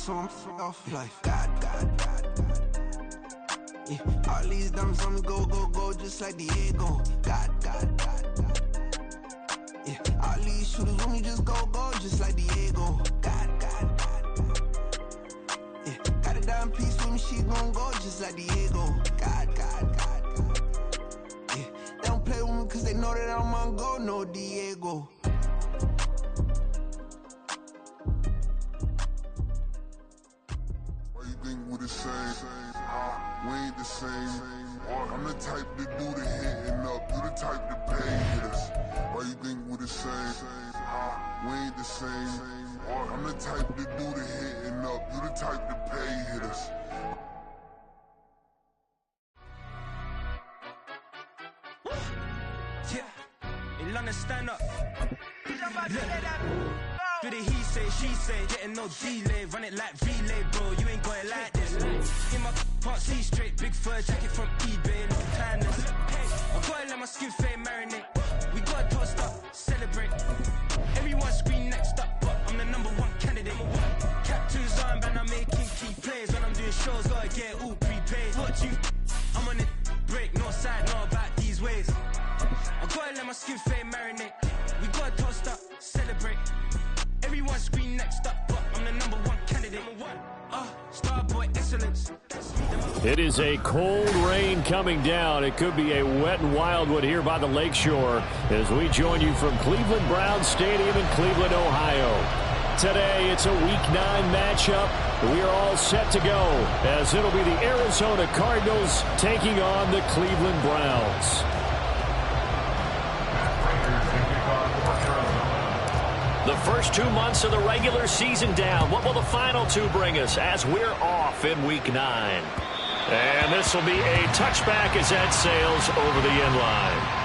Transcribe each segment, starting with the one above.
so I'm off life. God. Yeah, all these dumps on me go, just like Diego. God. Yeah, all these shooters on me just go, just like Diego. God. Yeah, got a dime piece with me, she gon' go just like Diego. God. Yeah, they don't play with me cause they know that I'm on go, no Diego. Why you think we the same? We ain't the same. I'm the type to do the hitting up, you the type to pay hitters. Why you think we the same? We ain't the same. I'm the type to do the hitting up, you the type to pay hitters. Yeah, in London, stand up. Do the he say, she say, getting no delay, run it like relay, bro. You ain't got it like this. In my can't see straight, big fur jacket from eBay, no timeless. I gotta let my skin fade marinate. We gotta toast up, celebrate. Everyone scream next up, but I'm the #1 candidate. Captain's arm, and I'm making key plays. When I'm doing shows, gotta get all prepaid. What you? I'm on it, break, no side, no about these ways. I gotta let my skin fade marinate. We gotta toast up, celebrate. Everyone scream next up, but I'm the #1 candidate. Starboy excellence. It is a cold rain coming down. It could be a wet and wild one here by the lakeshore as we join you from Cleveland Browns Stadium in Cleveland, Ohio. Today, it's a Week 9 matchup. We are all set to go as it'll be the Arizona Cardinals taking on the Cleveland Browns. The first 2 months of the regular season down. What will the final 2 bring us as we're off in Week 9? And this will be a touchback as that sails over the end line.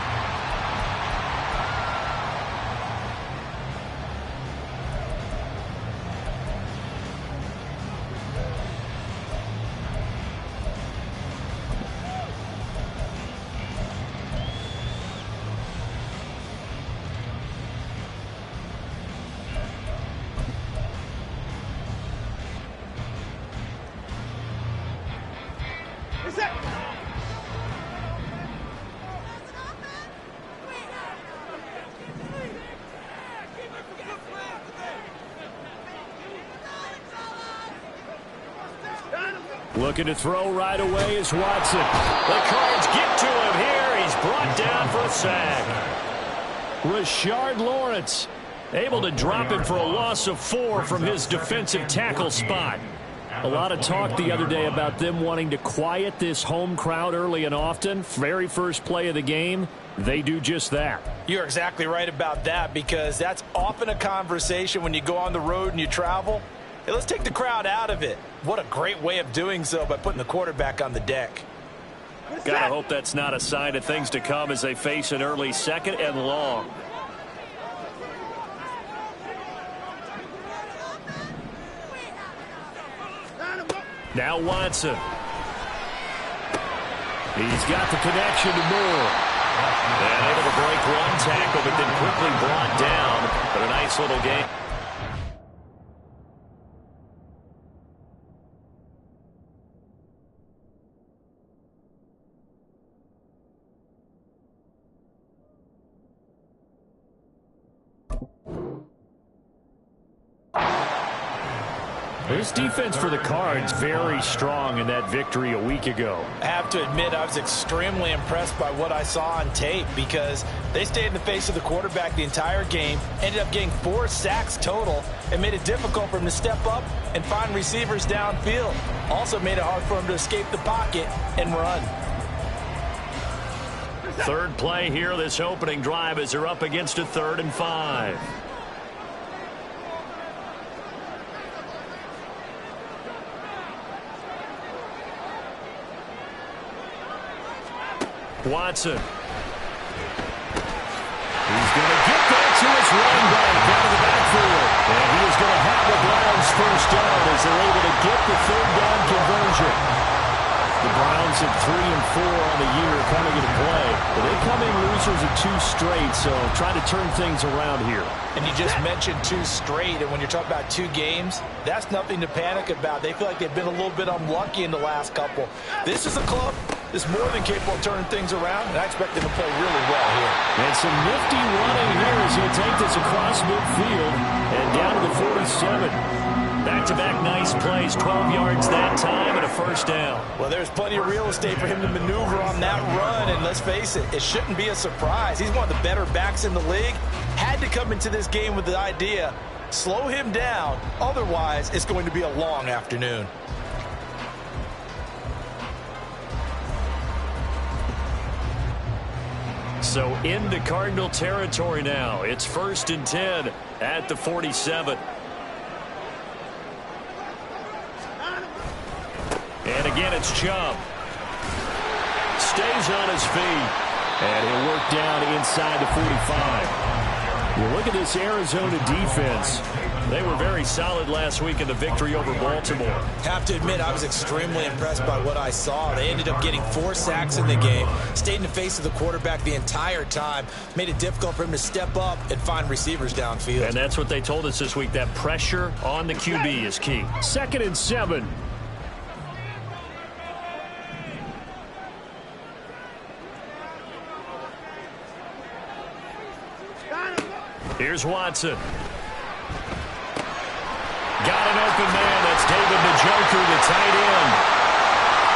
Looking to throw right away is Watson. The Cards get to him here. He's brought down for a sack. Rashard Lawrence able to drop him for a loss of 4 from his defensive tackle spot. A lot of talk the other day about them wanting to quiet this home crowd early and often. Very first play of the game, they do just that. You're exactly right about that, because that's often a conversation when you go on the road and you travel. Hey, let's take the crowd out of it. What a great way of doing so by putting the quarterback on the deck. Gotta hope that's not a sign of things to come as they face an early 2nd and long. Now Watson. He's got the connection to Moore. And able to break one tackle, but then quickly brought down. But a nice little game. This defense for the Cards very strong in that victory a week ago. I have to admit, I was extremely impressed by what I saw on tape, because they stayed in the face of the quarterback the entire game, ended up getting 4 sacks total, and made it difficult for him to step up and find receivers downfield. Also made it hard for him to escape the pocket and run. Third play here, this opening drive, as they're up against a 3rd and 5. Watson. He's going to get that to his running back out of the backfield. And he is going to have the Browns first down as they're able to get the 3rd down conversion. The Browns at 3-4 on the year coming into play. But they come in losers of 2 straight, so trying to turn things around here. And you just mentioned 2 straight, and when you're talking about 2 games, that's nothing to panic about. They feel like they've been a little bit unlucky in the last couple. This is a club that's more than capable of turning things around, and I expect them to play really well here. And some nifty running here as he'll take this across midfield and down to the 47. Back-to-back nice plays, 12 yards that time and a first down. Well, there's plenty of real estate for him to maneuver on that run, and let's face it, it shouldn't be a surprise. He's one of the better backs in the league. Had to come into this game with the idea, slow him down, otherwise it's going to be a long afternoon. So into Cardinal territory now. It's 1st and 10 at the 47. And again, it's Chubb. Stays on his feet. And he'll work down inside the 45. Well, look at this Arizona defense. They were very solid last week in the victory over Baltimore. Have to admit, I was extremely impressed by what I saw. They ended up getting 4 sacks in the game, stayed in the face of the quarterback the entire time, made it difficult for him to step up and find receivers downfield. And that's what they told us this week, that pressure on the QB is key. 2nd and 7. Here's Watson. Got an open man. That's David Njoku, the tight end.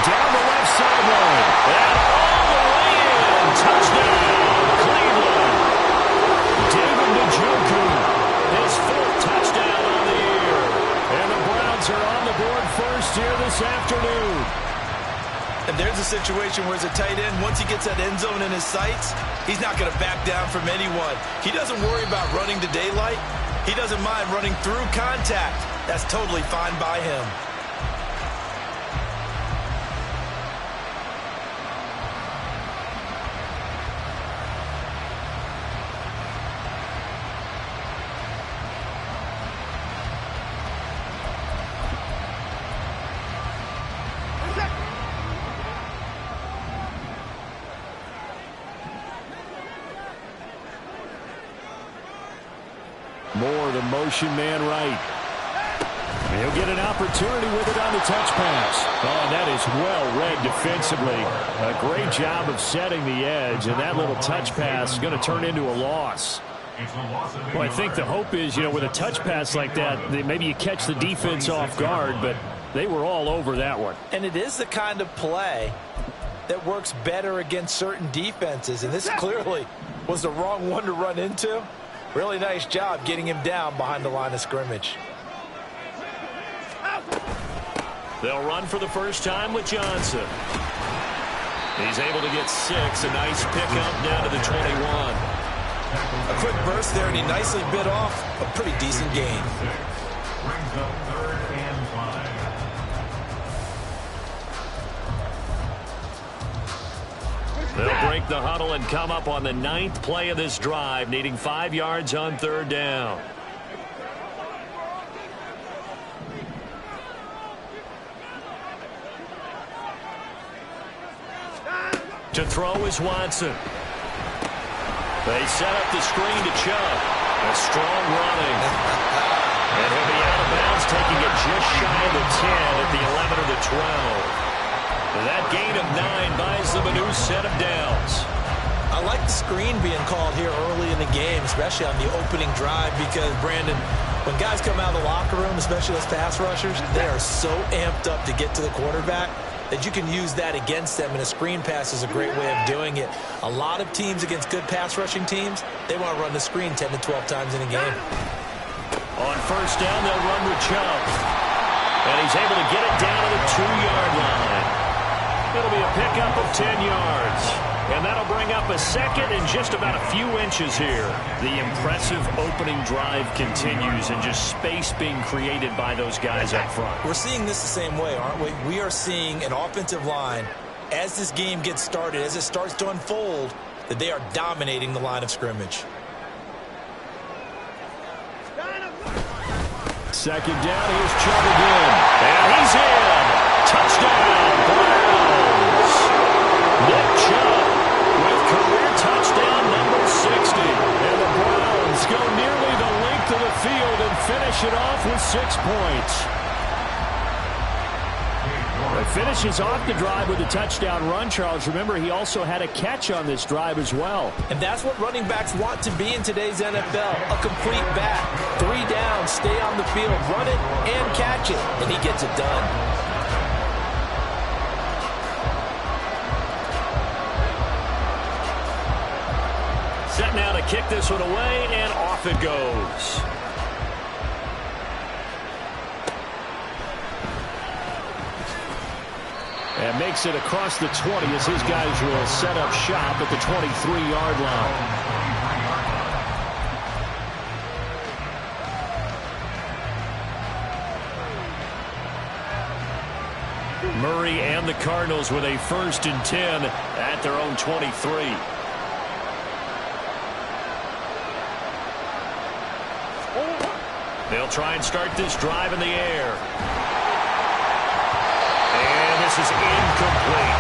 Down the left sideline. And all the way in. Touchdown, Cleveland. David Njoku, his 4th touchdown on the year. And the Browns are on the board first here this afternoon. And there's a situation where as a tight end, once he gets that end zone in his sights, he's not going to back down from anyone. He doesn't worry about running to daylight. He doesn't mind running through contact. That's totally fine by him. Moore, the motion man right. He'll get an opportunity with it on the touch pass. Oh, and that is well read defensively. A great job of setting the edge, and that little touch pass is going to turn into a loss. Well, I think the hope is, with a touch pass like that, maybe you catch the defense off guard, but they were all over that one. And it is the kind of play that works better against certain defenses, and this clearly was the wrong one to run into. Really nice job getting him down behind the line of scrimmage. They'll run for the first time with Johnson. He's able to get 6. A nice pickup down to the 21. A quick burst there, and he nicely bit off a pretty decent gain. They'll break the huddle and come up on the 9th play of this drive, needing 5 yards on 3rd down. To throw is Watson. They set up the screen to Chubb. A strong running. And he'll be out of bounds, taking it just shy of the 10 at the 11 or the 12. That gain of 9 buys them a new set of downs. I like the screen being called here early in the game, especially on the opening drive, because, Brandon, when guys come out of the locker room, especially those pass rushers, they are so amped up to get to the quarterback that you can use that against them, and a screen pass is a great way of doing it. A lot of teams against good pass rushing teams, they want to run the screen 10 to 12 times in a game. On first down, they'll run with Chubb. And he's able to get it down to the 2-yard line. It'll be a pickup of 10 yards. And that'll bring up a 2nd and just about a few inches here. The impressive opening drive continues, and just space being created by those guys up front. We're seeing this the same way, aren't we? We are seeing an offensive line, as this game gets started, as it starts to unfold, that they are dominating the line of scrimmage. 2nd down, here's Chubb again. And he's in. Touchdown, Browns. finish it off with 6 points. It finishes off the drive with a touchdown run, Charles. Remember, he also had a catch on this drive as well. And that's what running backs want to be in today's NFL, a complete back. 3 down, stay on the field, run it, and catch it, and he gets it done. Set now to kick this one away, and off it goes. And makes it across the 20 as his guys will set up shop at the 23-yard line. Murray and the Cardinals with a 1st and 10 at their own 23. They'll try and start this drive in the air. And this is incomplete.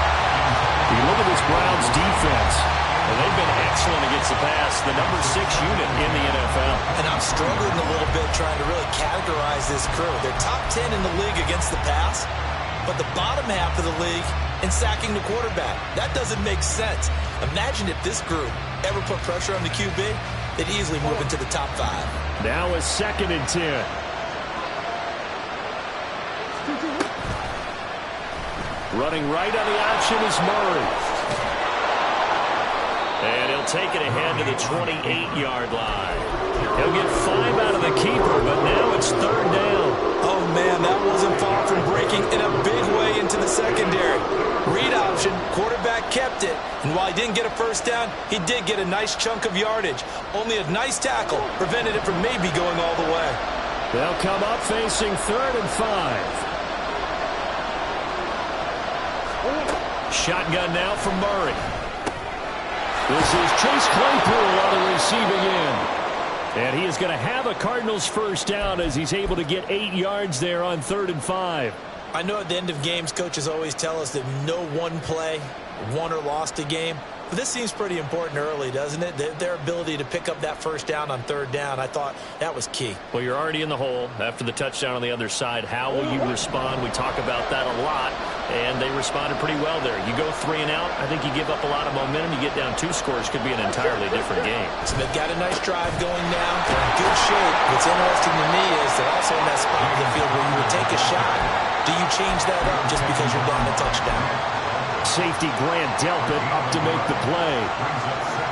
You look at this Browns defense, and they've been excellent against the pass, the number 6 unit in the NFL. And I'm struggling a little bit trying to really categorize this crew. They're top 10 in the league against the pass, but the bottom half of the league in sacking the quarterback. That doesn't make sense. Imagine if this group ever put pressure on the QB, they'd easily move into the top 5. Now a 2nd and 10. Running right on the option is Murray. And he'll take it ahead to the 28-yard line. He'll get 5 out of the keeper, but now it's 3rd down. Oh, man, that wasn't far from breaking in a big way into the secondary. Read option, quarterback kept it. And while he didn't get a 1st down, he did get a nice chunk of yardage. Only a nice tackle prevented it from maybe going all the way. They'll come up facing 3rd and 5. Shotgun now from Murray. This is Chase Claypool on the receiving end. And he is going to have a Cardinals 1st down as he's able to get 8 yards there on 3rd and 5. I know at the end of games, coaches always tell us that no one play won or lost a game. But this seems pretty important early, doesn't it? Their ability to pick up that 1st down on 3rd down, I thought that was key. Well, you're already in the hole after the touchdown on the other side. How will you respond? We talk about that a lot, and they responded pretty well there. You go 3 and out, I think you give up a lot of momentum. You get down 2 scores, could be an entirely different game. So they've got a nice drive going now. They're in good shape. What's interesting to me is they're also in that spot of the field where you would take a shot. Do you change that up just because you're down a touchdown? Safety Grant Delpit up to make the play.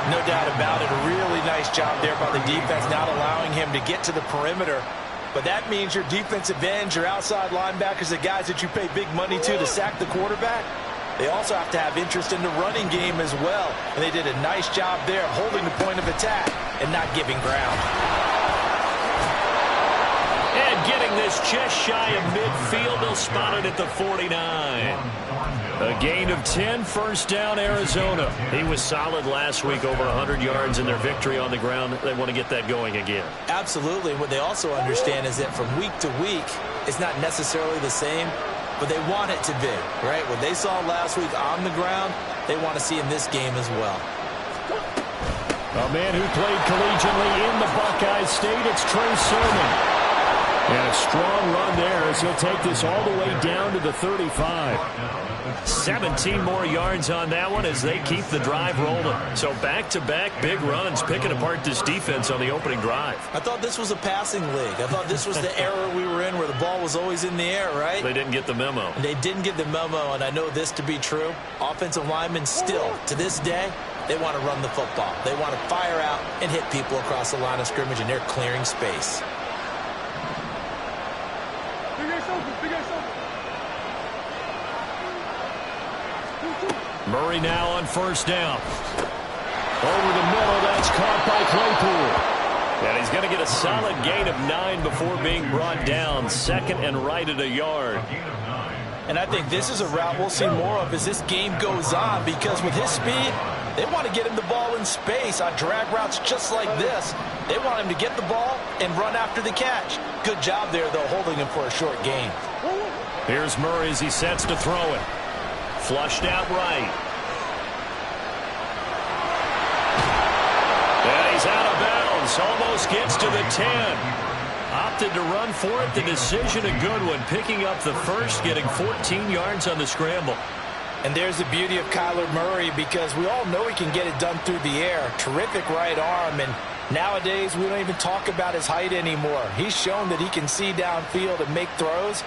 No doubt about it. A really nice job there by the defense, not allowing him to get to the perimeter. But that means your defensive ends, your outside linebackers, the guys that you pay big money to sack the quarterback, they also have to have interest in the running game as well. And they did a nice job there of holding the point of attack and not giving ground. And getting this just shy of midfield, they'll spot it at the 49. A gain of 10, 1st down, Arizona. He was solid last week, over 100 yards in their victory on the ground. They want to get that going again. Absolutely. What they also understand is that from week to week, it's not necessarily the same, but they want it to be, right? What they saw last week on the ground, they want to see in this game as well. A man who played collegiately in the Buckeye State, it's Trey Sermon. And a strong run there as he'll take this all the way down to the 35. 17 more yards on that one as they keep the drive rolling. So back-to-back big runs, picking apart this defense on the opening drive. I thought this was a passing league. I thought this was the era we were in where the ball was always in the air, right? They didn't get the memo. They didn't get the memo, and I know this to be true. Offensive linemen still, to this day, they want to run the football. They want to fire out and hit people across the line of scrimmage, and they're clearing space. Murray now on 1st down. Over the middle, that's caught by Claypool. And he's going to get a solid gain of 9 before being brought down. 2nd and right at a yard. And I think this is a route we'll see more of as this game goes on, because with his speed, they want to get him the ball in space on drag routes just like this. They want him to get the ball and run after the catch. Good job there, though, holding him for a short gain. Here's Murray as he sets to throw it. Flushed out right. And he's out of bounds. Almost gets to the 10. Opted to run for it. The decision a good one. Picking up the first, getting 14 yards on the scramble. And there's the beauty of Kyler Murray, because we all know he can get it done through the air. Terrific right arm, and nowadays we don't even talk about his height anymore. He's shown that he can see downfield and make throws,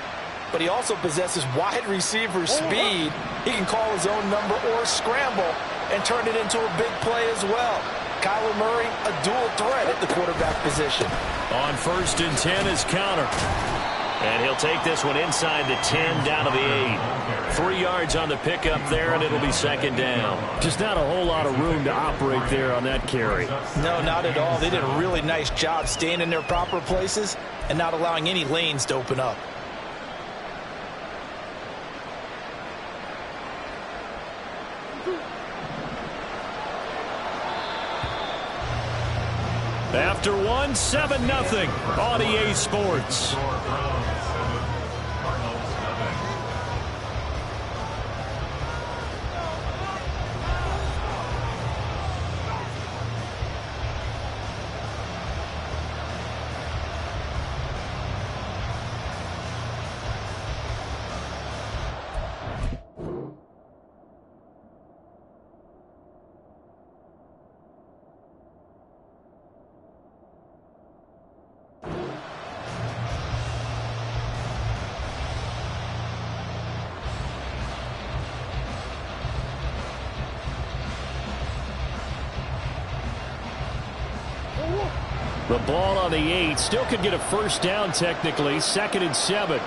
but he also possesses wide receiver speed. He can call his own number or scramble and turn it into a big play as well. Kyler Murray, a dual threat at the quarterback position. On 1st and 10 is counter. And he'll take this one inside the 10, down to the 8. 3 yards on the pickup there, and it'll be 2nd down. Just not a whole lot of room to operate there on that carry. No, not at all. They did a really nice job staying in their proper places and not allowing any lanes to open up. After one, 7-0 on EA Sports. The ball on the 8. Still could get a first down technically. 2nd and 7.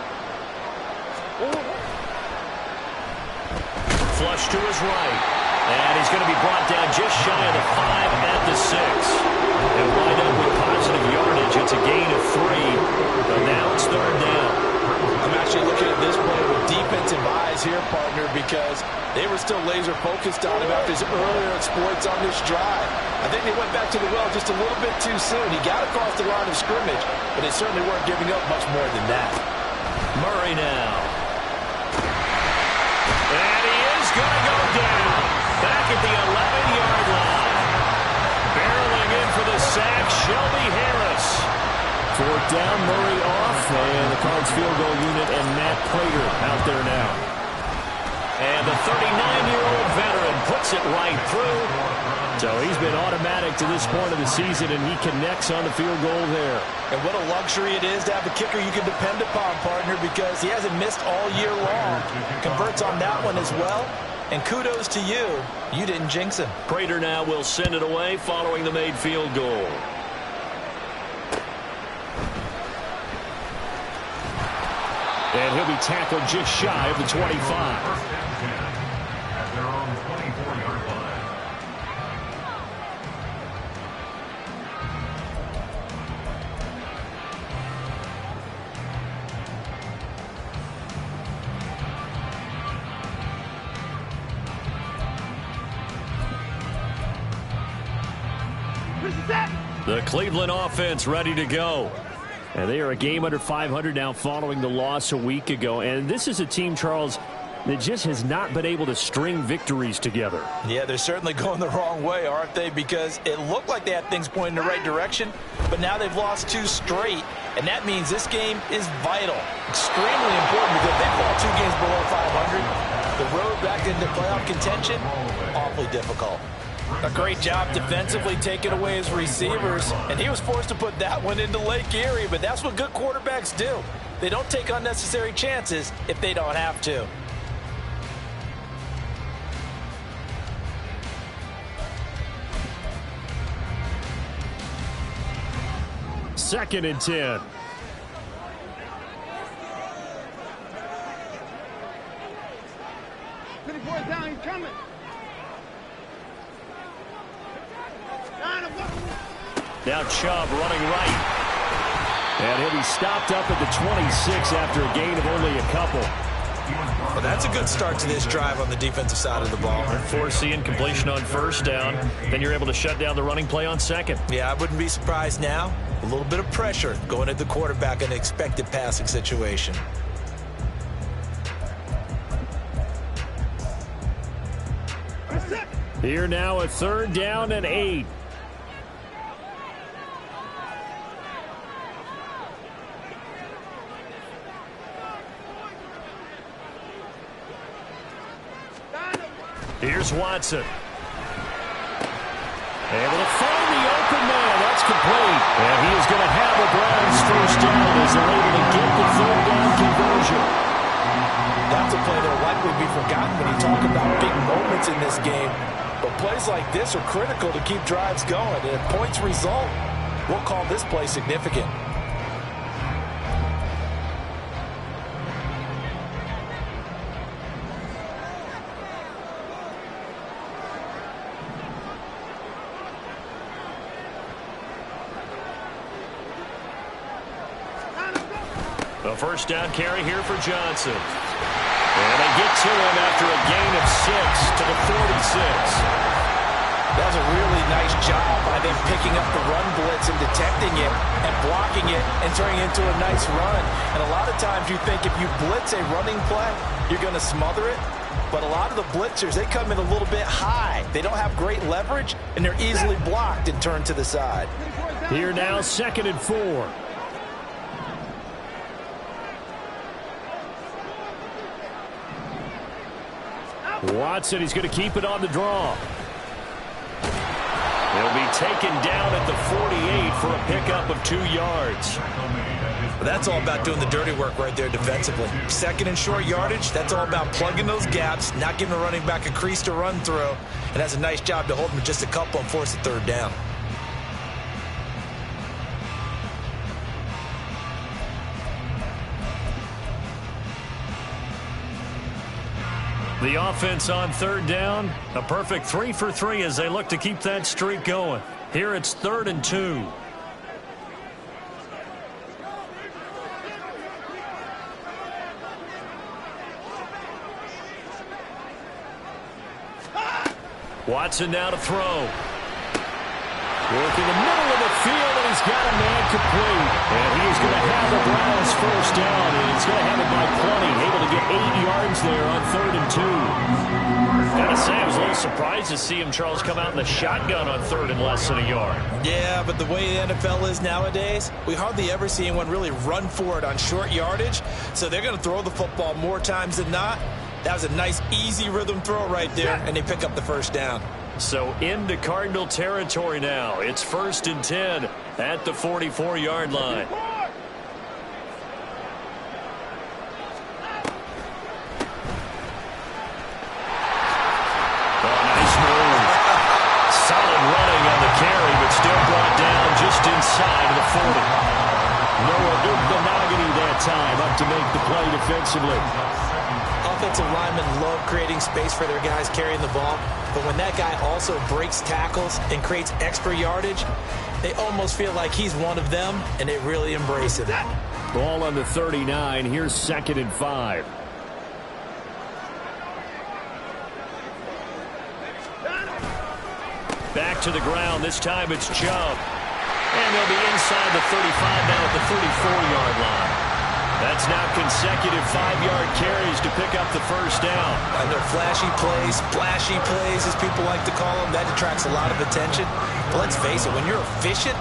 Flush to his right. And he's going to be brought down just shy of the 5 at the 6. And wind up with positive yardage. It's a gain of 3. But now it's 3rd down. I'm actually looking at this play with defensive eyes here, partner, because they were still laser focused on him after his earlier exploits on this drive. I think they went back to the well just a little bit too soon. He got across the line of scrimmage, but they certainly weren't giving up much more than that. Murray now. And he is going to go down. Back at the 11-yard line. Barreling in for the sack, Shelby Harris. 4th down, Murray off, and the Cards field goal unit and Matt Prater out there now. And the 39-year-old veteran puts it right through. So he's been automatic to this point of the season, and he connects on the field goal there. And what a luxury it is to have a kicker you can depend upon, partner, because he hasn't missed all year long. Converts on that one as well. And kudos to you. You didn't jinx him. Prater now will send it away following the made field goal. And he'll be tackled just shy of the 25. The Cleveland offense ready to go. And they are a game under 500 now following the loss a week ago. And this is a team, Charles, that just has not been able to string victories together. Yeah, they're certainly going the wrong way, aren't they? Because it looked like they had things pointing in the right direction, but now they've lost 2 straight. And that means this game is vital. Extremely important, because if they fall 2 games below 500, the road back into playoff contention, awfully difficult. A great job defensively taking away his receivers, and he was forced to put that one into Lake Erie, but that's what good quarterbacks do. They don't take unnecessary chances if they don't have to. Second and 10. Down, he's coming. Now Chubb running right. And he'll be stopped up at the 26 after a gain of only a couple. Well, that's a good start to this drive on the defensive side of the ball. Foreseeing completion on 1st down. Then you're able to shut down the running play on 2nd. Yeah, I wouldn't be surprised now. A little bit of pressure going at the quarterback in an expected passing situation. Here now a 3rd down and 8. Here's Watson. Able to find the open man. That's complete. And he is going to have the Browns first down as they're able to get the third down conversion. That's a play that will likely be forgotten when you talk about big moments in this game. But plays like this are critical to keep drives going. And if points result, we'll call this play significant. A first down carry here for Johnson. And they get to him after a gain of 6 to the 46. That was a really nice job by them picking up the run blitz and detecting it and blocking it and turning it into a nice run. And a lot of times you think if you blitz a running play, you're going to smother it. But a lot of the blitzers, they come in a little bit high. They don't have great leverage, and they're easily blocked and turned to the side. Here now, 2nd and 4. Watson, he's going to keep it on the draw. He'll be taken down at the 48 for a pickup of 2 yards. That's all about doing the dirty work right there defensively. 2nd and short yardage, that's all about plugging those gaps, not giving the running back a crease to run through, and that's a nice job to hold him just a couple and force the 3rd down. The offense on 3rd down, a perfect 3 for 3 as they look to keep that streak going. Here it's 3rd and 2. Watson now to throw. Working the middle of the field, and he's got a man complete. And he's going to have the Browns first down, and he's going to have it by plenty. Able to get 8 yards there on 3rd and 2. Gotta say, I was a little surprised to see him, Charles, come out in the shotgun on 3rd and less than a yard. Yeah, but the way the NFL is nowadays, we hardly ever see anyone really run for it on short yardage. So they're going to throw the football more times than not. That was a nice, easy rhythm throw right there, and they pick up the first down. So into Cardinal territory now. It's 1st and 10 at the 44-yard line. Oh, nice move. Solid running on the carry, but still brought down just inside of the 40. Noah Ugbonagany that time up to make the play defensively. Offensive linemen love creating space for their guys carrying the ball, but when that guy also breaks tackles and creates extra yardage, they almost feel like he's one of them, and they really embrace it. Ball on the 39. Here's 2nd and 5. Back to the ground. This time it's Chubb. And they'll be inside the 35 now at the 34-yard line. That's now consecutive 5-yard carries to pick up the first down. I know flashy plays, splashy plays, as people like to call them, that attracts a lot of attention. But let's face it, when you're efficient,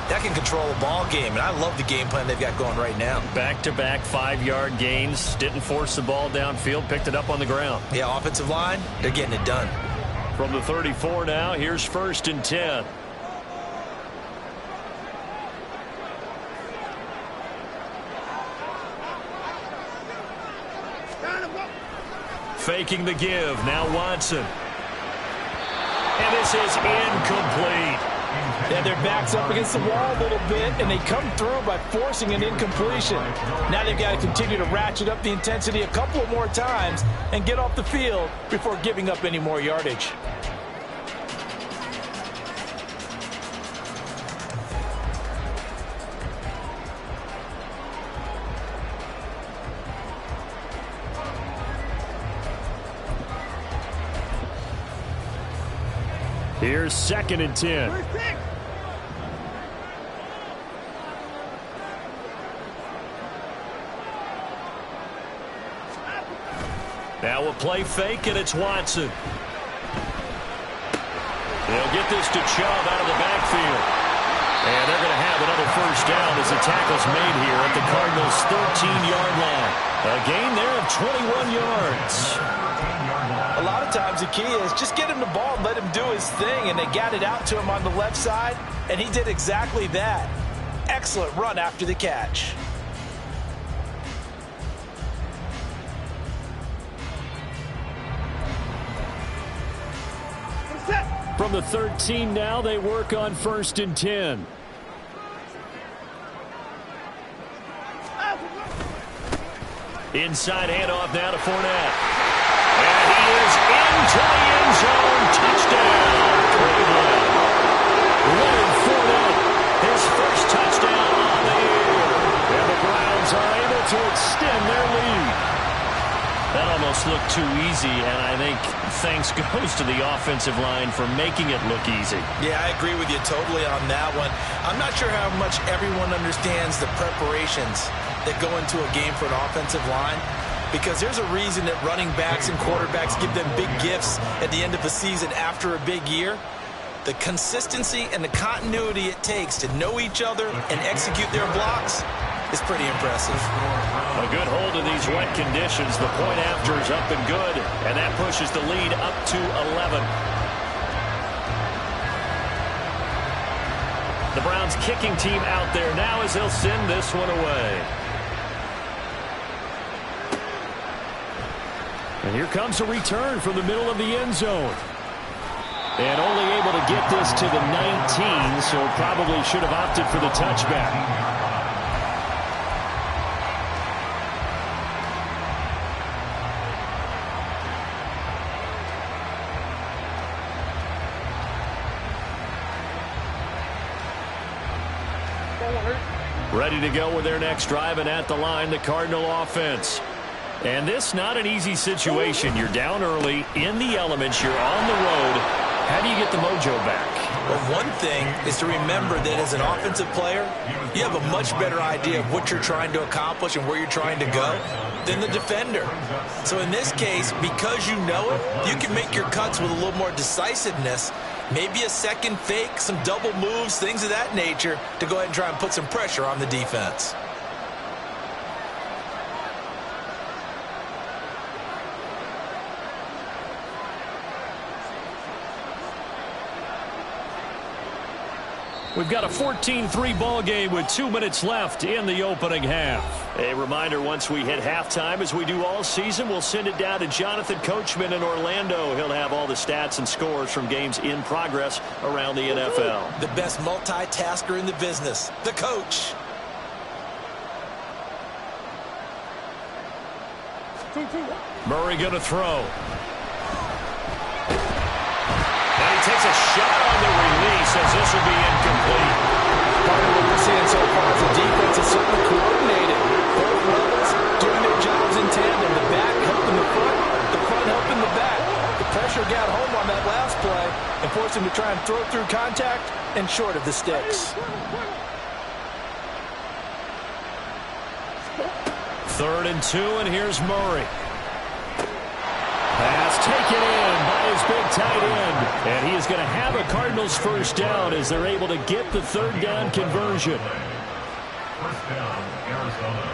that can control a ball game. And I love the game plan they've got going right now. Back-to-back 5-yard gains. Didn't force the ball downfield. Picked it up on the ground. Yeah, offensive line, they're getting it done. From the 34 now, here's 1st and 10. Faking the give. Now Watson. And this is incomplete. Yeah, their back's up against the wall a little bit, and they come through by forcing an incompletion. Now they've got to continue to ratchet up the intensity a couple of more times and get off the field before giving up any more yardage. Here's 2nd and 10. Now a play fake, and it's Watson. They'll get this to Chubb out of the backfield. And they're going to have another first down as the tackle's made here at the Cardinals' 13-yard line. A gain there of 21 yards. A lot of times the key is just get him the ball and let him do his thing, and they got it out to him on the left side, and he did exactly that. Excellent run after the catch. From the 13 now, they work on 1st and 10. Inside handoff now to Fournette. And he is into the end zone. Touchdown, Cleveland. Leonard Fournette, his first touchdown on the year. And the Browns are able to extend their lead. That almost looked too easy, and I think thanks goes to the offensive line for making it look easy. Yeah, I agree with you totally on that one. I'm not sure how much everyone understands the preparations that go into a game for an offensive line, because there's a reason that running backs and quarterbacks give them big gifts at the end of the season after a big year. The consistency and the continuity it takes to know each other and execute their blocks is pretty impressive. A good hold of these wet conditions. The point after is up and good, and that pushes the lead up to 11. The Browns kicking team out there now as they'll send this one away. And here comes a return from the middle of the end zone. And only able to get this to the 19, so probably should have opted for the touchback. Ready to go with their next drive, and at the line, the Cardinal offense. And this not an easy situation. You're down early, in the elements, you're on the road. How do you get the mojo back? Well, one thing is to remember that as an offensive player, you have a much better idea of what you're trying to accomplish and where you're trying to go than the defender. So in this case, because you know it, you can make your cuts with a little more decisiveness. Maybe a second fake, some double moves, things of that nature to go ahead and try and put some pressure on the defense. We've got a 14-3 ball game with 2 minutes left in the opening half. A reminder, once we hit halftime, as we do all season, we'll send it down to Jonathan Coachman in Orlando. He'll have all the stats and scores from games in progress around the NFL. The best multitasker in the business, the coach. Murray going to throw. And he takes a shot on the release as this will be incomplete. Part of what we're seeing so far is the defense is certainly coordinated. Both levels doing their jobs in tandem. The back helping the front helping the back. The pressure got home on that last play and forced him to try and throw through contact and short of the sticks. 3rd and 2, and here's Murray. Pass taken in by his big tight end. And he is going to have a Cardinals first down as they're able to get the 3rd down conversion. First down, Arizona.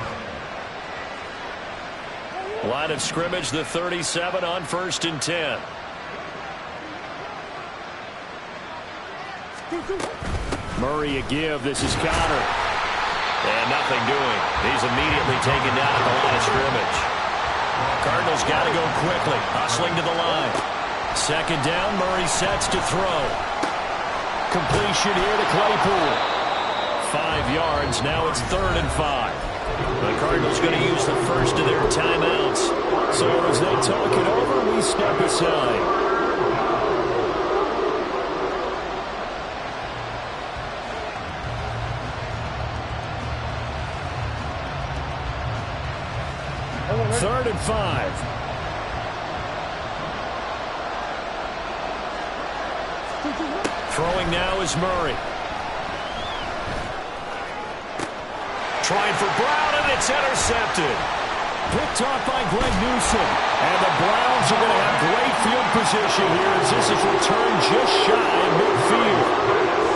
Line of scrimmage, the 37 on 1st and 10. Murray a give. This is Connor. And nothing doing. He's immediately taken down at the line of scrimmage. Cardinals got to go quickly. Hustling to the line. 2nd down. Murray sets to throw. Completion here to Claypool. 5 yards. Now it's 3rd and 5. The Cardinals going to use the first of their timeouts. So as they talk it over, we step aside. Third and 5. Throwing now is Murray. Trying for Brown, and it's intercepted. Picked off by Greg Newsome. And the Browns are going to have great field position here as this is returned just shy of midfield.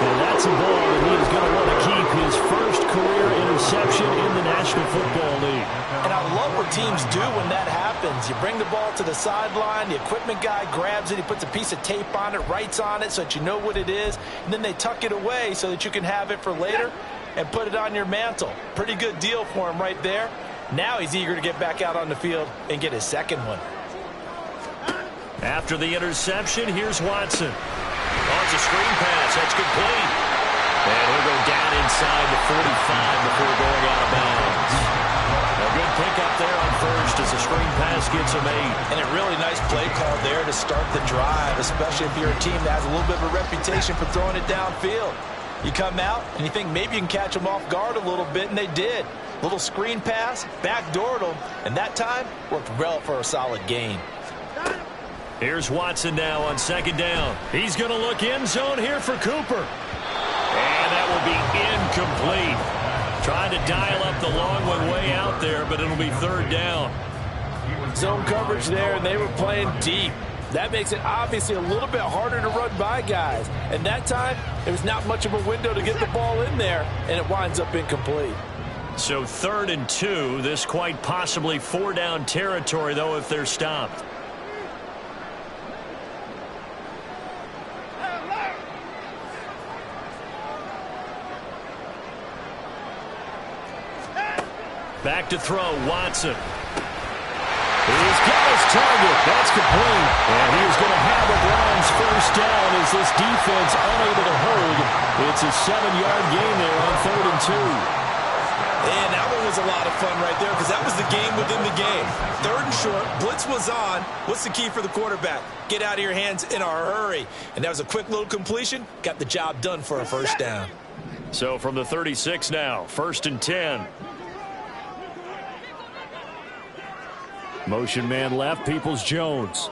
And that's a ball that he is going to want to keep, his first career interception in the National Football League. And I love what teams do when that happens. You bring the ball to the sideline, the equipment guy grabs it, he puts a piece of tape on it, writes on it so that you know what it is, and then they tuck it away so that you can have it for later and put it on your mantle. Pretty good deal for him right there. Now he's eager to get back out on the field and get his second one. After the interception, here's Watson. Oh, it's a screen pass. That's complete. And he'll go down inside the 45 before going out of bounds. A good pickup there on first as the screen pass gets him 8. And a really nice play call there to start the drive, especially if you're a team that has a little bit of a reputation for throwing it downfield. You come out and you think maybe you can catch them off guard a little bit, and they did. Little screen pass, backdoored them, and that time worked well for a solid gain. Here's Watson now on second down. He's going to look end zone here for Cooper. And that will be incomplete. Trying to dial up the long one way out there, but it'll be third down. Zone coverage there, and they were playing deep. That makes it obviously a little bit harder to run by guys. And that time, there was not much of a window to get the ball in there, and it winds up incomplete. So 3rd and 2. This quite possibly 4-down territory, though, if they're stopped. Back to throw, Watson. He's got his target. That's complete. And he is going to have a Browns first down as this defense unable to hold. It's a 7-yard gain there on 3rd and 2. And that one was a lot of fun right there because that was the game within the game. 3rd and short, blitz was on. What's the key for the quarterback? Get out of your hands in a hurry. And that was a quick little completion. Got the job done for a first down. So from the 36 now, 1st and 10. Motion man left, Peoples-Jones.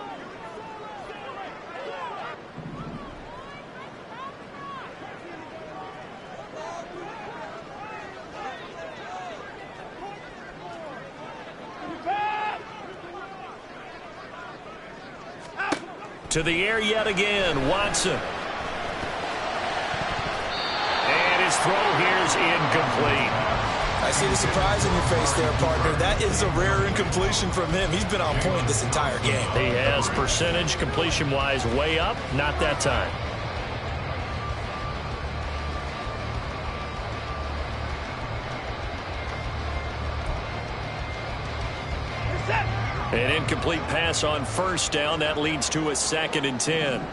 To the air yet again, Watson. And his throw here's incomplete. I see the surprise in your face there, partner. That is a rare incompletion from him. He's been on point this entire game. He has percentage completion-wise way up, not that time. An incomplete pass on first down. That leads to a 2nd and 10.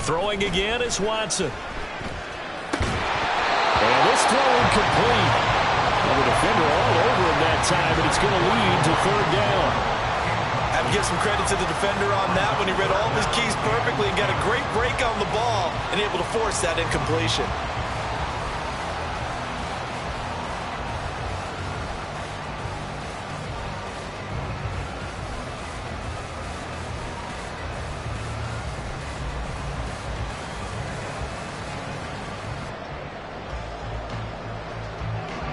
Throwing again is Watson. And this throw incomplete. Well, the defender all over him that time, but it's going to lead to 3rd down. I have to give some credit to the defender on that one. He read all of his keys perfectly and got a great break on the ball and able to force that incompletion.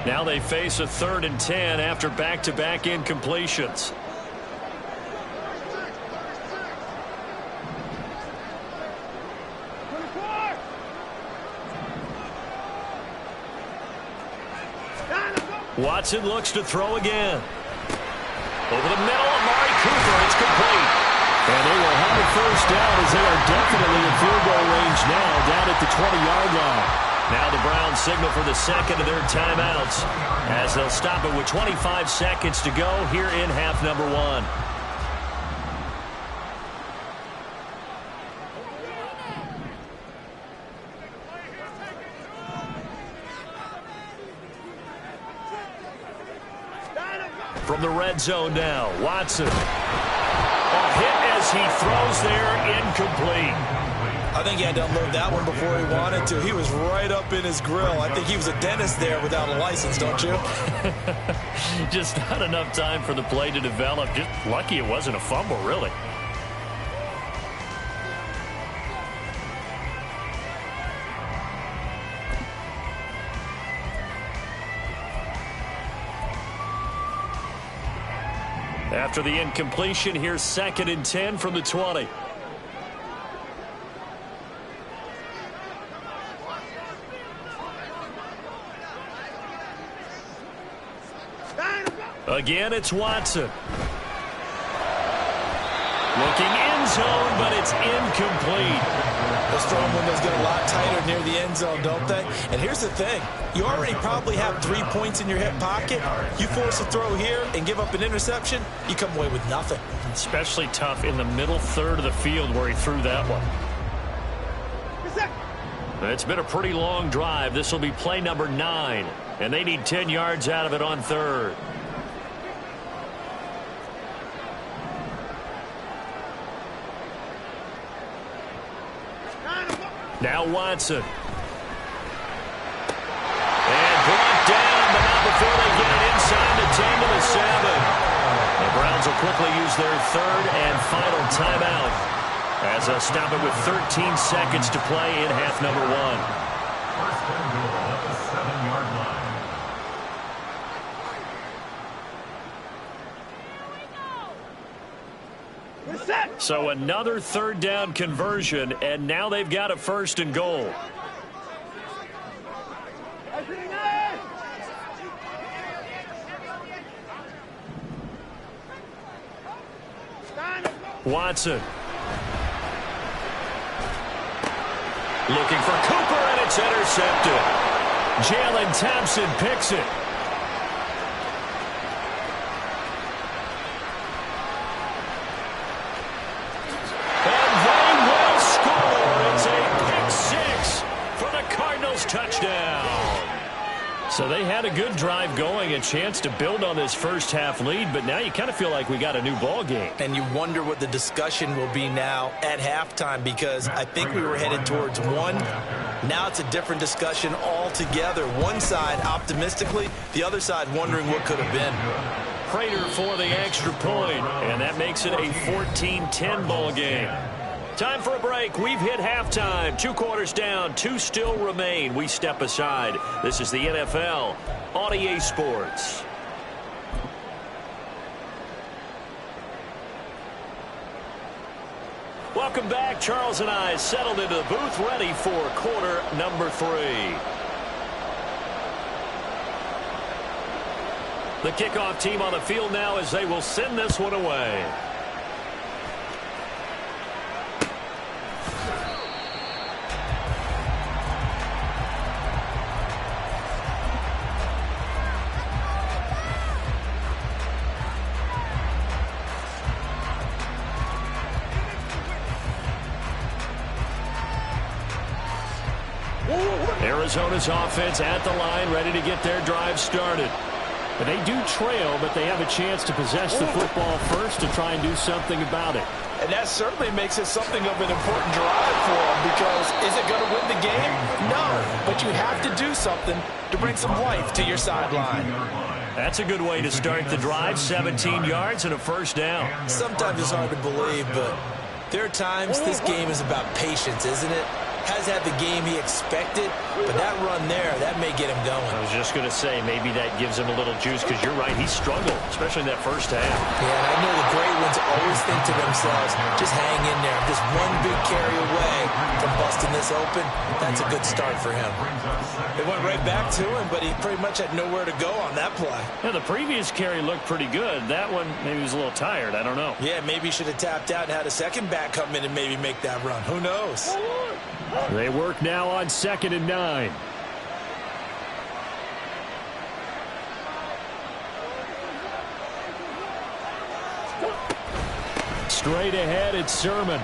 Now they face a 3rd and 10 after back-to-back incompletions. Watson looks to throw again. Over the middle, Amari Cooper. It's complete. And they will have a first down as they are definitely in field goal range now, down at the 20-yard line. Now the Browns signal for the second of their timeouts as they'll stop it with 25 seconds to go here in half number 1. From the red zone now, Watson. A hit as he throws there, incomplete. I think he had to unload that one before he wanted to. He was right up in his grill. I think he was a dentist there without a license, don't you? Just not enough time for the play to develop. Just lucky it wasn't a fumble, really. After the incompletion, here's 2nd and 10 from the 20. Again, it's Watson. Looking end zone, but it's incomplete. Those throwing windows get a lot tighter near the end zone, don't they? And here's the thing. You already probably have 3 points in your hip pocket. You force a throw here and give up an interception, you come away with nothing. Especially tough in the middle third of the field where he threw that one. It's been a pretty long drive. This will be play number 9, and they need 10 yards out of it on 3rd. Now Watson. And brought down, but not before they get it inside the 10 to the 7. The Browns will quickly use their 3rd and final timeout as they'll stop it with 13 seconds to play in half number 1. First and goal at the 7-yard line. So another 3rd down conversion, and now they've got a 1st and goal. Watson. Looking for Cooper, and it's intercepted. Jalen Thompson picks it. Touchdown. So they had a good drive going, a chance to build on this first half lead, but now you kind of feel like we got a new ball game. And you wonder what the discussion will be now at halftime, because I think we were headed towards 1. Now it's a different discussion altogether. One side optimistically, the other side wondering what could have been. Prater for the extra point, and that makes it a 14-10 ball game. Time for a break. We've hit halftime. 2 quarters down. 2 still remain. We step aside. This is the NFL on EA Sports. Welcome back. Charles and I settled into the booth, ready for quarter number 3. The kickoff team on the field now as they will send this one away. Arizona's offense at the line, ready to get their drive started. But they do trail, but they have a chance to possess the football first to try and do something about it. And that certainly makes it something of an important drive for them, because is it going to win the game? No, but you have to do something to bring some life to your sideline. That's a good way to start the drive, 17 yards and a 1st down. Sometimes it's hard to believe, but there are times this game is about patience, isn't it? Has had the game he expected, but that run there, that may get him going. I was just going to say, maybe that gives him a little juice, because you're right, he struggled, especially in that first half. Yeah, and I know the great ones always think to themselves, just hang in there. Just one big carry away from busting this open, that's a good start for him. It went right back to him, but he pretty much had nowhere to go on that play. Yeah, the previous carry looked pretty good. That one, maybe he was a little tired. I don't know. Yeah, maybe he should have tapped out and had a second back come in and maybe make that run. Who knows? They work now on 2nd and 9. Straight ahead, it's Sermon.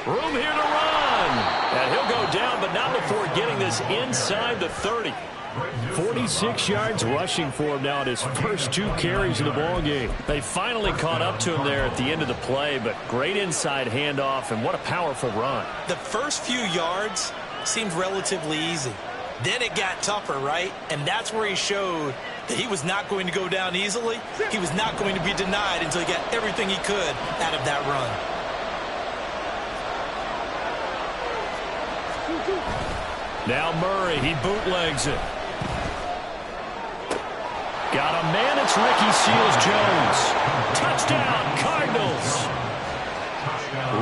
Room here to run. And he'll go down, but not before getting this inside the 30. 46 yards rushing for him now at his first 2 carries of the ball game. They finally caught up to him there at the end of the play, but great inside handoff, and what a powerful run. The first few yards seemed relatively easy. Then it got tougher, right? And that's where he showed that he was not going to go down easily. He was not going to be denied until he got everything he could out of that run. Now Murray, he bootlegs it. Got a man, it's Ricky Seals-Jones. Touchdown, Cardinals.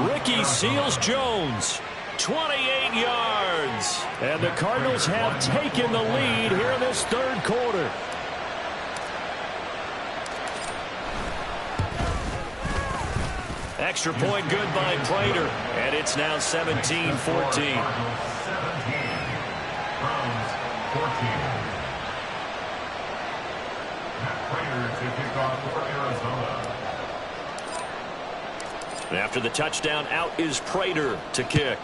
Ricky Seals-Jones, 28 yards. And the Cardinals have taken the lead here in this third quarter. Extra point good by Prater. And it's now 17-14. After the touchdown, out is Prater to kick.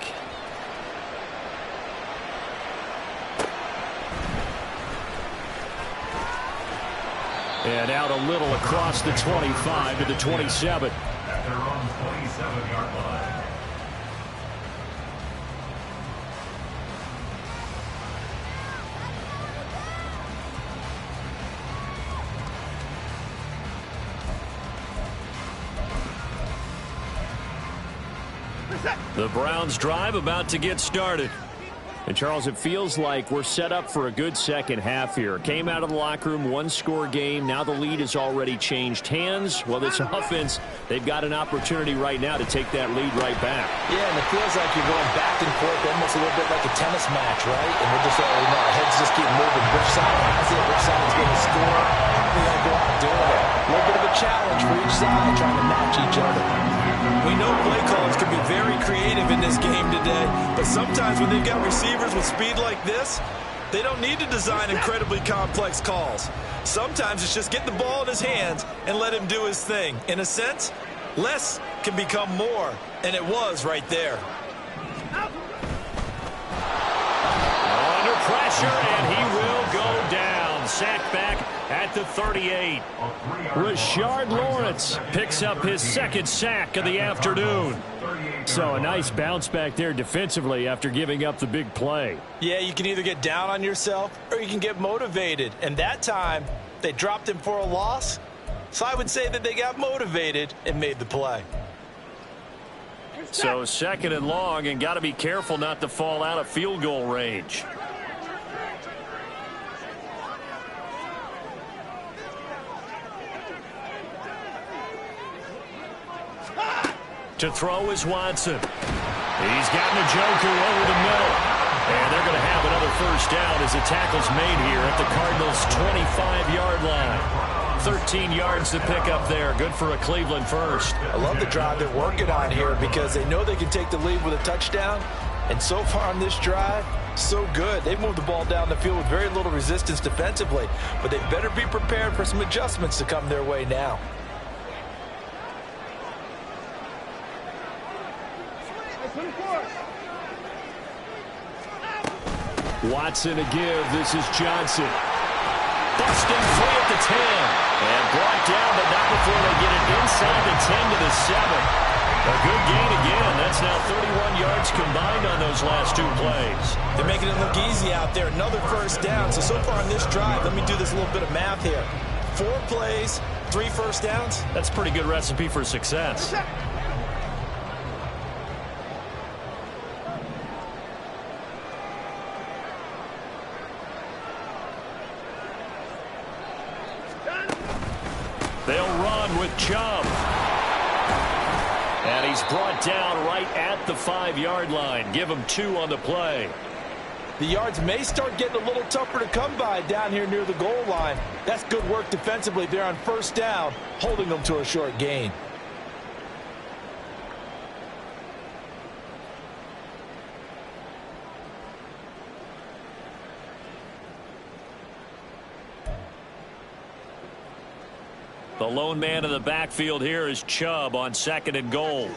And out a little across the 25 to the 27. At their own 27-yard line. The Browns drive about to get started. And, Charles, it feels like we're set up for a good second half here. Came out of the locker room, one-score game. Now the lead has already changed hands. Well, this offense, they've got an opportunity right now to take that lead right back. Yeah, and it feels like you're going back and forth, almost a little bit like a tennis match, right? And we're just, our heads just keep moving. Which side has it? Which side's going to score? We're going to go out doing it. A little bit of a challenge for each side, trying to match each other. We know play callers can be very creative in this game today, but sometimes when they've got receivers with speed like this, they don't need to design incredibly complex calls. Sometimes it's just get the ball in his hands and let him do his thing. In a sense, less can become more, and it was right there. Under pressure, and he will go down. Sacked back at the 38. Rashard Lawrence picks up his second sack of the afternoon. So a nice bounce back there defensively after giving up the big play. Yeah, you can either get down on yourself or you can get motivated. And that time, they dropped him for a loss. So I would say that they got motivated and made the play. So second and long, and got to be careful not to fall out of field goal range. To throw is Watson. He's gotten a joker over the middle. And they're going to have another first down as the tackle's made here at the Cardinals' 25-yard line. 13 yards to pick up there. Good for a Cleveland first. I love the drive they're working on here because they know they can take the lead with a touchdown. And so far on this drive, so good. They've moved the ball down the field with very little resistance defensively. But they better be prepared for some adjustments to come their way now. Watson to give. This is Johnson. Busting free at the 10. And brought down, but not before they get it inside the 10 to the 7. A good gain again. That's now 31 yards combined on those last two plays. They're making it look easy out there. Another first down. So far on this drive, let me do this little bit of math here. 4 plays, 3 first downs. That's a pretty good recipe for success. They'll run with Chubb. And he's brought down right at the 5-yard line. Give him 2 on the play. The yards may start getting a little tougher to come by down here near the goal line. That's good work defensively there on first down, holding them to a short gain. The lone man in the backfield here is Chubb on 2nd and goal.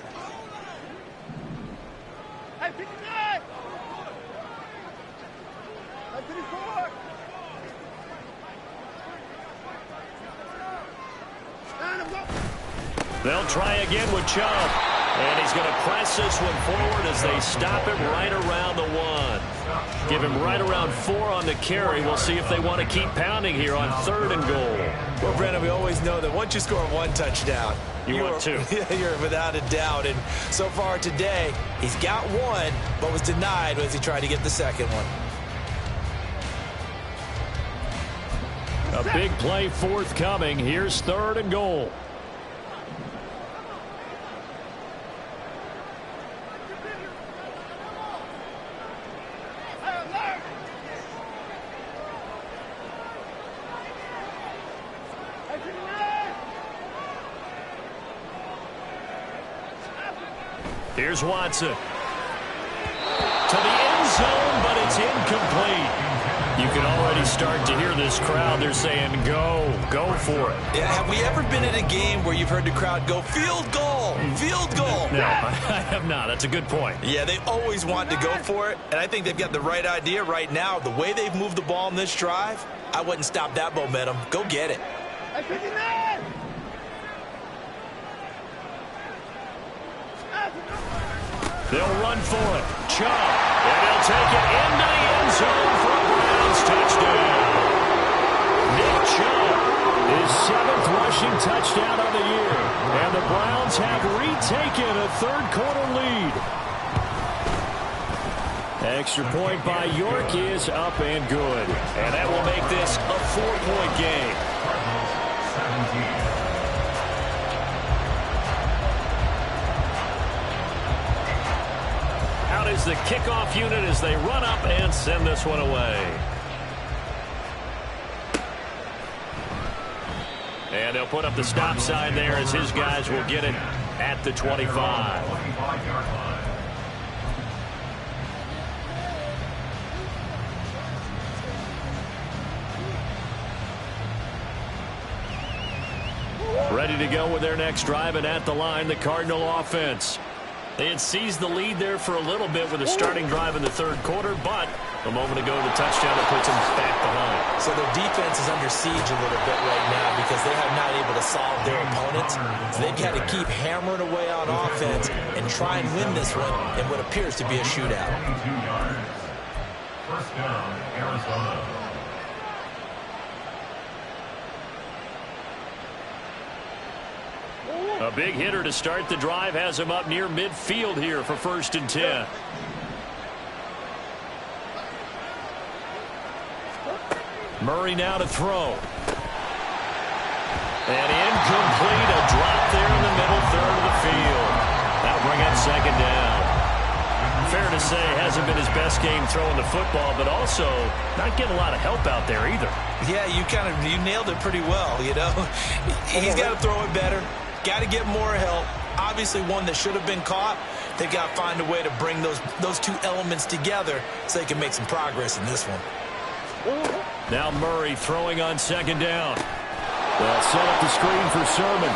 They'll try again with Chubb. And he's going to press this one forward as they stop him right around the 1. Give him right around 4 on the carry. We'll see if they want to keep pounding here on 3rd and goal. Well, Brandon, we always know that once you score 1 touchdown, you want 2. You're without a doubt. And so far today, he's got 1, but was denied as he tried to get the second one. A big play forthcoming. Here's 3rd and goal. Here's Watson. To the end zone, but it's incomplete. You can already start to hear this crowd. They're saying, go for it. Yeah, have we ever been at a game where you've heard the crowd go, field goal, field goal? No, I have not. That's a good point. Yeah, they always want to go for it, and I think they've got the right idea right now. The way they've moved the ball in this drive, I wouldn't stop that momentum. Go get it. They'll run for it. Chubb. And they'll take it into the end zone for a Browns touchdown. Nick Chubb, his 7th rushing touchdown of the year. And the Browns have retaken a 3rd quarter lead. Extra point by York is up and good. And that will make this a 4-point game. Cardinals 17. Is the kickoff unit as they run up and send this one away. And they'll put up the stop sign there as his guys will get it at the 25. Ready to go with their next drive, and at the line, the Cardinal offense. They had seized the lead there for a little bit with a starting drive in the 3rd quarter, but a moment ago the touchdown that puts them back behind. So their defense is under siege a little bit right now because they have not able to solve their opponents. So they've got to keep hammering away on offense and try and win this one in what appears to be a shootout. 22 yards. First down, Arizona. A big hitter to start the drive has him up near midfield here for 1st and 10. Murray now to throw. And incomplete, a drop there in the middle 3rd of the field. That'll bring up 2nd down. Fair to say, hasn't been his best game throwing the football, but also not getting a lot of help out there either. Yeah, you nailed it pretty well, you know. He's got to throw it better. Got to get more help. Obviously one that should have been caught. They've got to find a way to bring those two elements together so they can make some progress in this one. Now Murray throwing on 2nd down. They'll set up the screen for Sermon.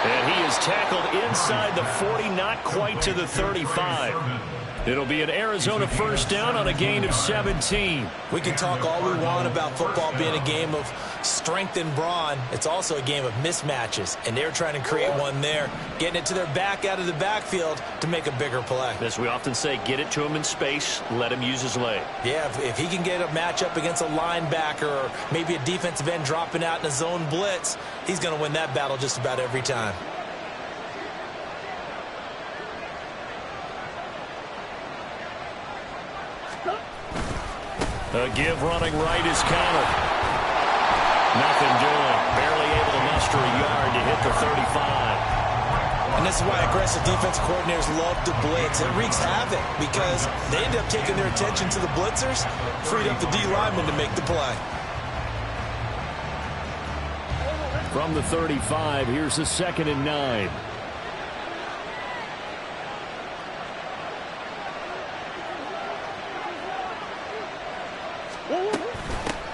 And he is tackled inside the 40, not quite to the 35. It'll be an Arizona 1st down on a gain of 17. We can talk all we want about football being a game of strength and brawn. It's also a game of mismatches, and they're trying to create one there, getting it to their back out of the backfield to make a bigger play. As we often say, get it to him in space, let him use his leg. Yeah, if he can get a matchup against a linebacker or maybe a defensive end dropping out in a zone blitz, he's going to win that battle just about every time. A give running right is countered. Nothing doing. Barely able to muster a yard to hit the 35. And this is why aggressive defense coordinators love to blitz. It wreaks havoc because they end up taking their attention to the blitzers, freed up the D lineman to make the play. From the 35, here's the 2nd and 9.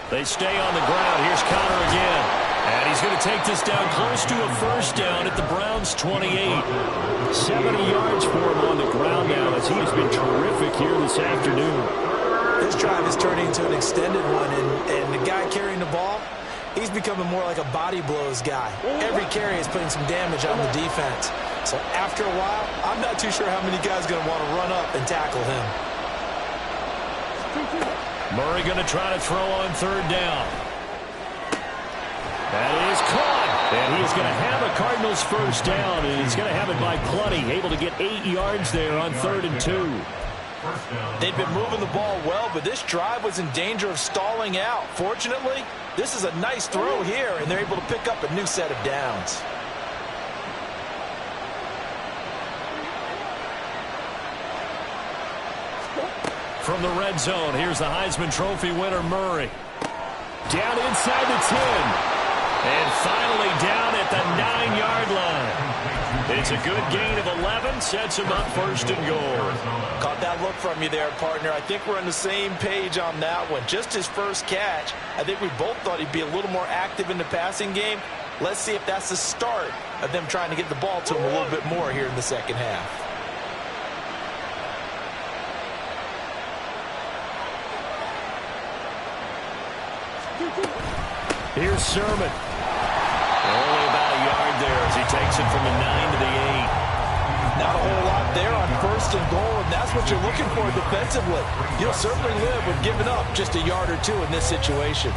They stay on the ground. Here's Conner again. And he's going to take this down close to a 1st down at the Browns' 28. 70 yards for him on the ground now as he has been terrific here this afternoon. This drive is turning into an extended one, and the guy carrying the ball, he's becoming more like a body blows guy. Every carry is putting some damage on the defense. So after a while, I'm not too sure how many guys are going to want to run up and tackle him. Murray going to try to throw on 3rd down. That is caught. And he is going to have a Cardinals 1st down, and he's going to have it by plenty. Able to get 8 yards there on 3rd and 2. They've been moving the ball well, but this drive was in danger of stalling out. Fortunately, this is a nice throw here, and they're able to pick up a new set of downs. From the red zone, here's the Heisman Trophy winner, Murray. Down inside the 10. And finally down at the 9-yard line. It's a good gain of 11, sets him up first and goal. Caught that look from you there, partner. I think we're on the same page on that one. Just his first catch, I think we both thought he'd be a little more active in the passing game. Let's see if that's the start of them trying to get the ball to him a little bit more here in the second half. Here's Sermon. Only about a yard there as he takes it from the 9 to the 8. Not a whole lot there on first and goal, and that's what you're looking for defensively. You'll certainly live with giving up just a yard or two in this situation.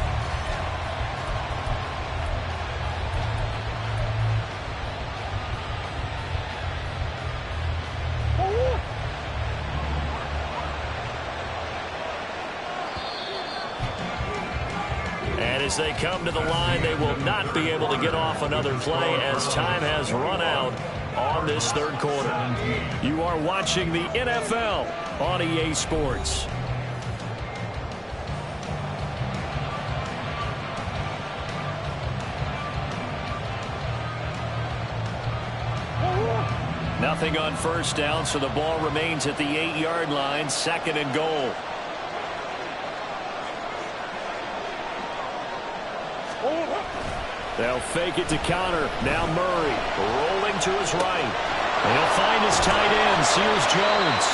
As they come to the line, they will not be able to get off another play as time has run out on this third quarter. You are watching the NFL on EA Sports. Nothing on first down, so the ball remains at the 8-yard line, second and goal. They'll fake it to counter. Now Murray rolling to his right. And he'll find his tight end, Seals Jones.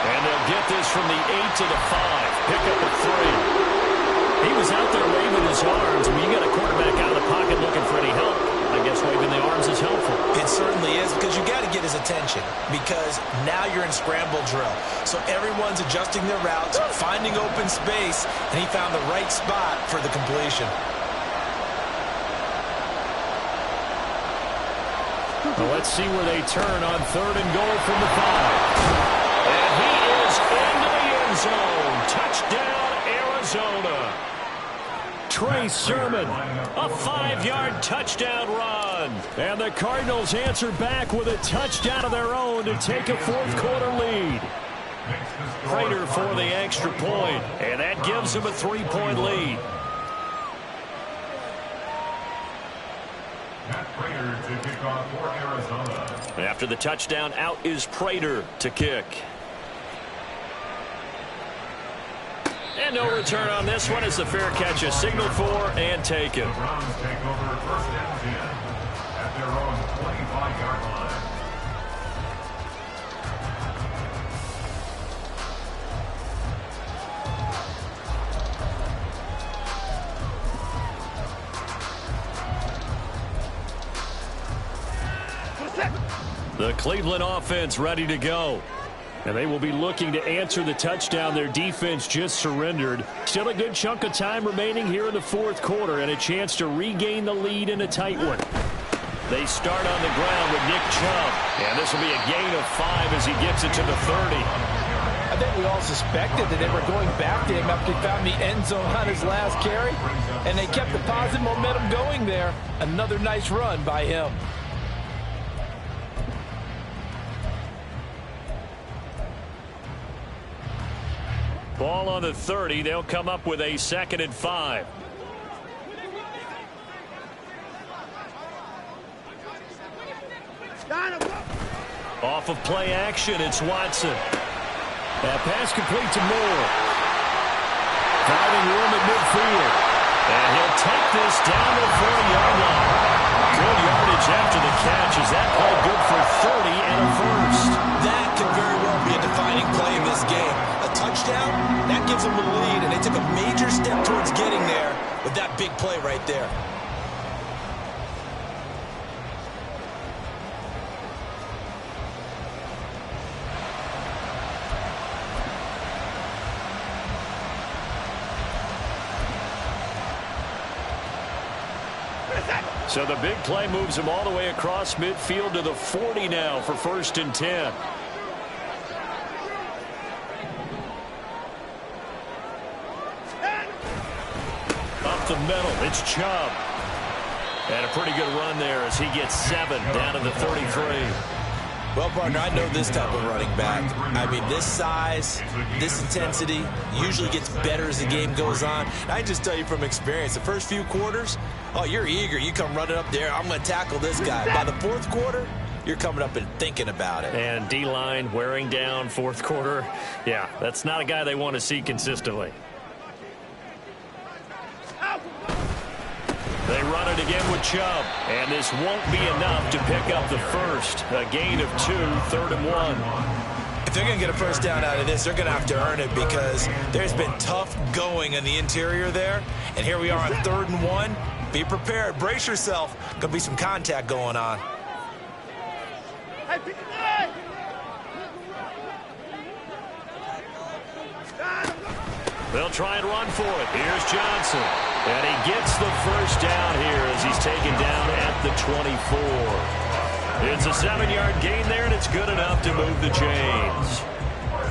And they'll get this from the 8 to the 5. Pick up a 3. He was out there waving his arms. When you got a quarterback out of the pocket looking for any help, I guess waving the arms is helpful. It certainly is, because you got to get his attention, because now you're in scramble drill. So everyone's adjusting their routes, finding open space, and he found the right spot for the completion. Well, let's see where they turn on third and goal from the 5. And he is into the end zone. Touchdown, Arizona. Trey Sermon, a 5-yard touchdown run. And the Cardinals answer back with a touchdown of their own to take a fourth quarter lead. Prater for the extra point, and that gives them a 3-point lead. After the touchdown, out is Prater to kick. And no return on this one as the fair catch is signaled for and taken. The Browns take over first and 10 at their own 25-yard line. The Cleveland offense ready to go. And they will be looking to answer the touchdown their defense just surrendered. Still a good chunk of time remaining here in the fourth quarter and a chance to regain the lead in a tight one. They start on the ground with Nick Chubb. And this will be a gain of 5 as he gets it to the 30. I think we all suspected that they were going back to him after he found the end zone on his last carry. And they kept the positive momentum going there. Another nice run by him. Ball on the 30. They'll come up with a 2nd and 5. Off of play action, it's Watson. That pass complete to Moore. Finding room at midfield. And he'll take this down to the 40-yard line. Good yardage after the catch. Is that play good for 30 and a first? That could very well be a defining play in this game. A touchdown, that gives them the lead, and they took a major step towards getting there with that big play right there. So the big play moves him all the way across midfield to the 40 now for 1st and 10. middle. It's Chubb. And a pretty good run there as he gets 7 down to the 33. Well, partner, I know this type of running back. I mean, this size, this intensity usually gets better as the game goes on. And I just tell you from experience, the first few quarters, oh, you're eager. You come running up there, I'm going to tackle this guy. By the fourth quarter, you're coming up and thinking about it. And D-line wearing down fourth quarter. Yeah, that's not a guy they want to see consistently. They run it again with Chubb, and this won't be enough to pick up the first. A gain of 2, 3rd and 1. If they're going to get a first down out of this, they're going to have to earn it because there's been tough going in the interior there. And here we are on 3rd and 1. Be prepared. Brace yourself. Going to be some contact going on. They'll try and run for it. Here's Johnson. And he gets the first down here as he's taken down at the 24. It's a 7-yard gain there, and it's good enough to move the chains.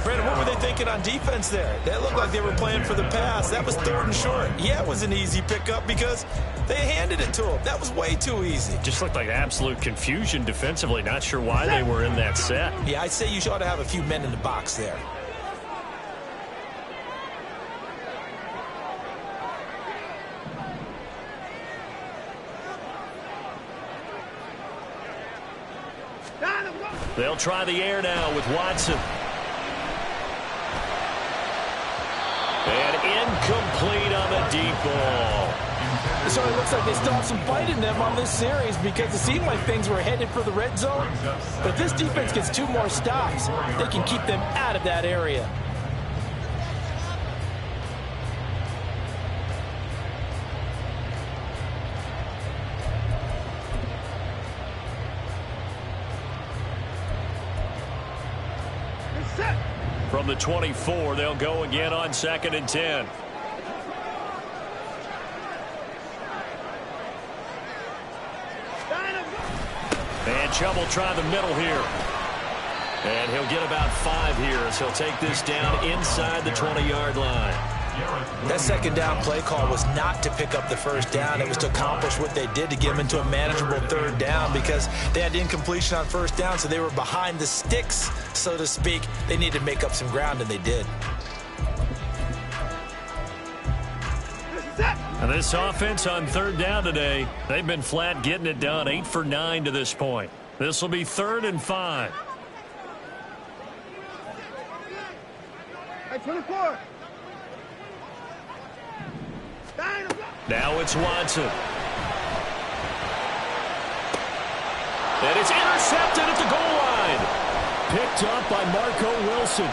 Brandon, what were they thinking on defense there? They looked like they were playing for the pass. That was 3rd and short. Yeah, it was an easy pickup because they handed it to him. That was way too easy. Just looked like absolute confusion defensively. Not sure why they were in that set. Yeah, I'd say you ought to have a few men in the box there. They'll try the air now with Watson. And incomplete on the deep ball. So it looks like they still have some fight in them on this series because it seemed like things were headed for the red zone. But if this defense gets 2 more stops, they can keep them out of that area. From the 24, they'll go again on 2nd and 10. And Chubb will try the middle here. And he'll get about 5 here as he'll take this down inside the 20-yard line. That 2nd down play call was not to pick up the first down. It was to accomplish what they did to get them into a manageable 3rd down because they had incompletion on 1st down, so they were behind the sticks, so to speak. They needed to make up some ground, and they did. And this offense on 3rd down today, they've been flat getting it done. 8 for 9 to this point. This will be 3rd and 5. 24. Now it's Watson. And it's intercepted at the goal line. Picked up by Marco Wilson.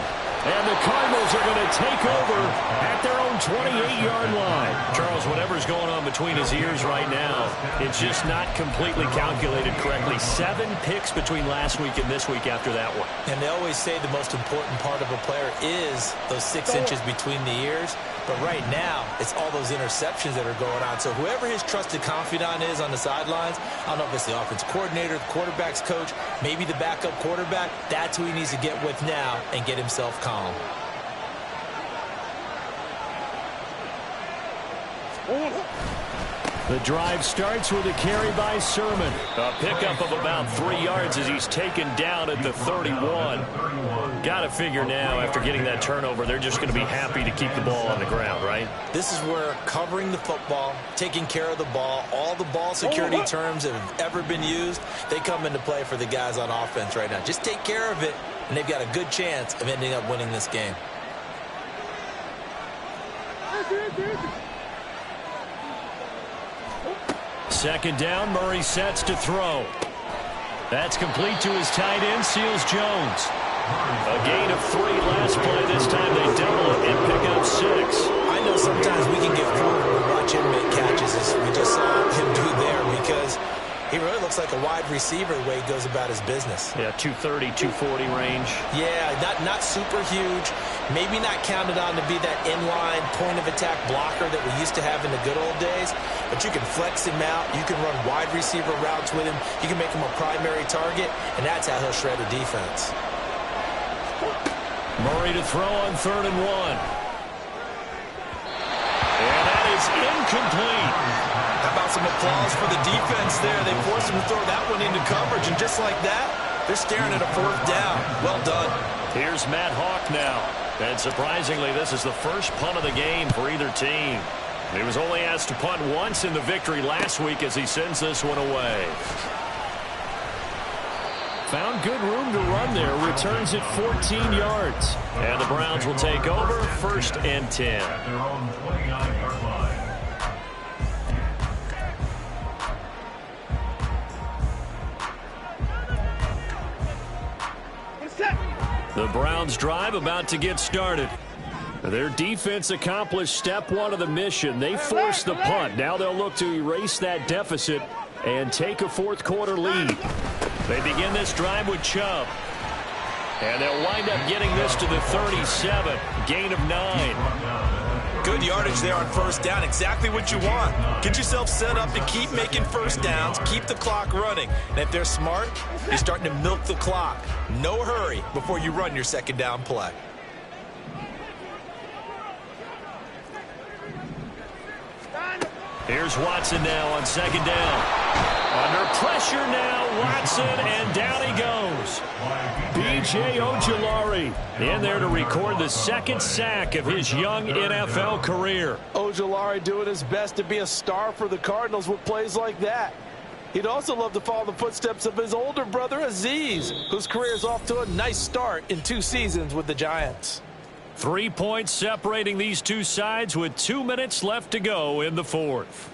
And the Cardinals are going to take over at their own 28-yard line. Charles, whatever's going on between his ears right now, it's just not completely calculated correctly. 7 picks between last week and this week after that one. And they always say the most important part of a player is those 6 inches between the ears. But right now, it's all those interceptions that are going on. So whoever his trusted confidant is on the sidelines, I don't know if it's the offense coordinator, the quarterback's coach, maybe the backup quarterback, that's who he needs to get with now and get himself calm. The drive starts with a carry by Sermon. A pickup of about 3 yards as he's taken down at the 31. Got to figure now, after getting that turnover, they're just going to be happy to keep the ball on the ground, right? This is where covering the football, taking care of the ball, all the ball security terms that have ever been used, they come into play for the guys on offense right now. Just take care of it, and they've got a good chance of ending up winning this game. Second down, Murray sets to throw. That's complete to his tight end, Seals Jones. A gain of 3 last play. This time they double it and pick up 6. I know sometimes we can get fooled when we watch him make catches, as we just saw him do there, because he really looks like a wide receiver the way he goes about his business. Yeah, 230, 240 range. Yeah, not super huge. Maybe not counted on to be that inline point-of-attack blocker that we used to have in the good old days. But you can flex him out. You can run wide receiver routes with him. You can make him a primary target, and that's how he'll shred a defense. Murray to throw on 3rd and 1. And that is incomplete. How about some applause for the defense there? They forced him to throw that one into coverage, and just like that, they're staring at a 4th down. Well done. Here's Matt Hawk now. And surprisingly, this is the first punt of the game for either team. He was only asked to punt once in the victory last week as he sends this one away. Found good room to run there. Returns it 14 yards. And the Browns will take over 1st and 10. At their own 29-yard line. The Browns drive about to get started. Their defense accomplished step 1 of the mission. They forced the punt. Now they'll look to erase that deficit and take a 4th quarter lead. They begin this drive with Chubb. And they'll wind up getting this to the 37. Gain of 9. Good yardage there on 1st down. Exactly what you want. Get yourself set up to keep making 1st downs, keep the clock running. And if they're smart, you're starting to milk the clock. No hurry before you run your 2nd down play. Here's Watson now on 2nd down. Under pressure now, Watson, and down he goes. B.J. Ojulari in there to record the 2nd sack of his young NFL career. Ojulari doing his best to be a star for the Cardinals with plays like that. He'd also love to follow the footsteps of his older brother, Azeez, whose career is off to a nice start in 2 seasons with the Giants. 3 points separating these two sides with 2 minutes left to go in the 4th.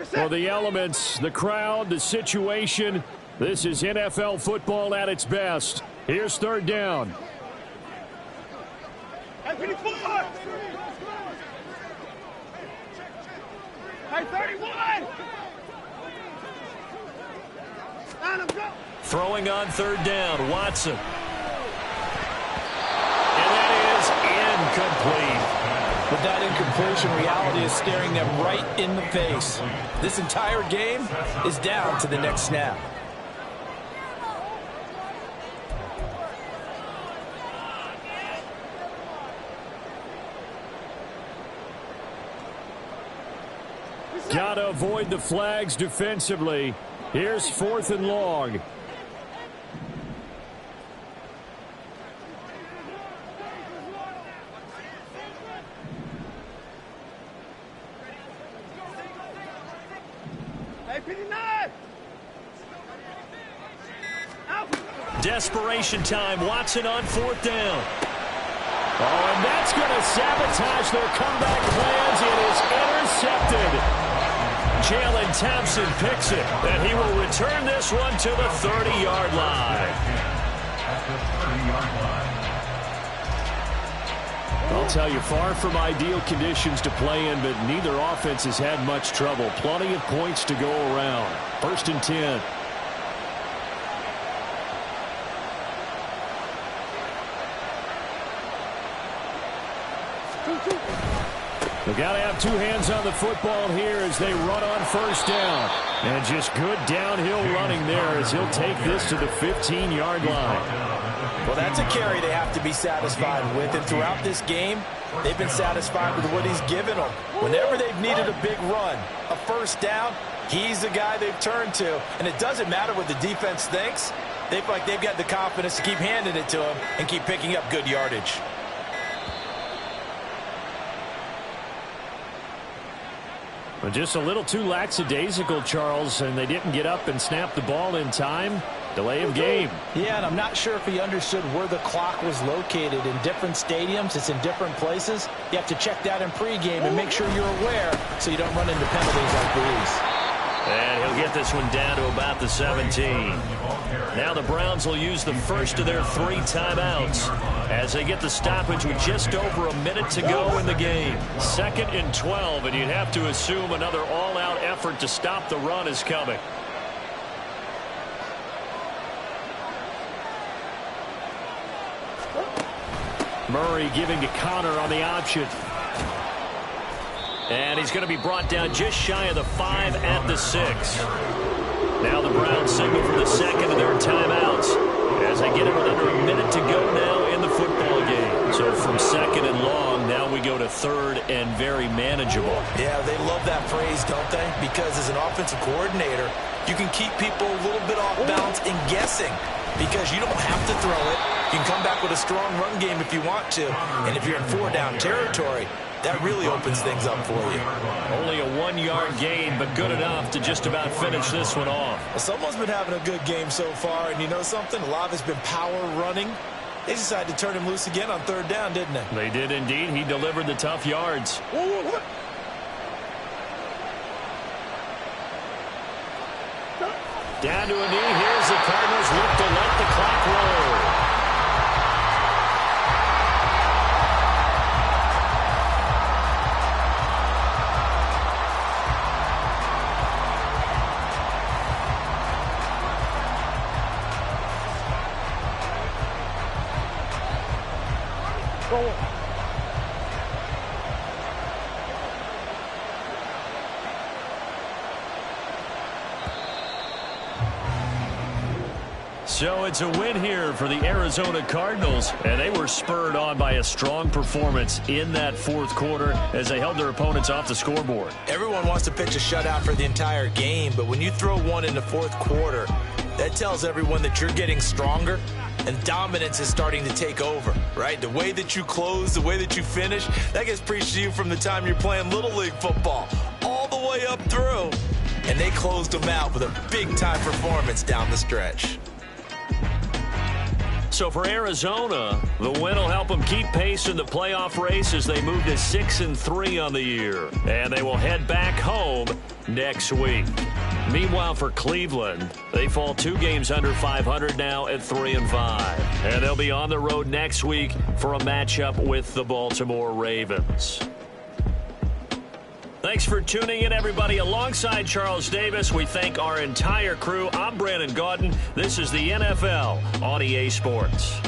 For the elements, the crowd, the situation, this is NFL football at its best. Here's 3rd down. Hey, 54! Hey, 31! Throwing on 3rd down, Watson. And that is incomplete. With that incompletion, reality is staring them right in the face. This entire game is down to the next snap. Gotta avoid the flags defensively. Here's 4th and long. Desperation time. Watson on 4th down. Oh, and that's going to sabotage their comeback plans. It is intercepted. Jalen Thompson picks it, and he will return this one to the 30-yard line. At the 30-yard line. I'll tell you, far from ideal conditions to play in, but neither offense has had much trouble. Plenty of points to go around. 1st and 10. They've got to have 2 hands on the football here as they run on 1st down. And just good downhill running there as he'll take this to the 15-yard line. Well, that's a carry they have to be satisfied with. And throughout this game, they've been satisfied with what he's given them. Whenever they've needed a big run, a 1st down, he's the guy they've turned to. And it doesn't matter what the defense thinks. They feel like they've got the confidence to keep handing it to him and keep picking up good yardage. But just a little too lackadaisical, Charles, and they didn't get up and snap the ball in time. Delay of game. Yeah, and I'm not sure if he understood where the clock was located. In different stadiums, it's in different places. You have to check that in pregame and make sure you're aware so you don't run into penalties like these. And he'll get this one down to about the 17. Now the Browns will use the first of their 3 timeouts as they get the stoppage with just over a minute to go in the game. 2nd and 12, and you'd have to assume another all-out effort to stop the run is coming. Murray giving to Connor on the option. And he's going to be brought down just shy of the 5 at the 6. Now the Browns signal for the 2nd of their timeouts as they get it with under a minute to go now in the football game. So from 2nd and long, now we go to third and very manageable. Yeah, they love that phrase, don't they? Because as an offensive coordinator, you can keep people a little bit off balance and guessing because you don't have to throw it. You can come back with a strong run game if you want to. And if you're in 4-down territory, that really opens things up for you. Only a 1-yard gain, but good enough to just about finish this one off. Well, someone's been having a good game so far, and you know something? A lot of it's been power running. They decided to turn him loose again on 3rd down, didn't they? They did indeed. He delivered the tough yards. Down to a knee. Here's the Cardinals look to let the clock roll. So it's a win here for the Arizona Cardinals, and they were spurred on by a strong performance in that 4th quarter as they held their opponents off the scoreboard. Everyone wants to pitch a shutout for the entire game, but when you throw one in the 4th quarter, that tells everyone that you're getting stronger and dominance is starting to take over, right? The way that you close, the way that you finish, that gets preached to you from the time you're playing Little League football all the way up through. And they closed them out with a big-time performance down the stretch. So for Arizona, the win will help them keep pace in the playoff race as they move to 6-3 on the year. And they will head back home next week. Meanwhile, for Cleveland, they fall 2 games under 500 now at 3-5. And they'll be on the road next week for a matchup with the Baltimore Ravens. Thanks for tuning in, everybody. Alongside Charles Davis, we thank our entire crew. I'm Brandon Gaudin. This is the NFL on EA Sports.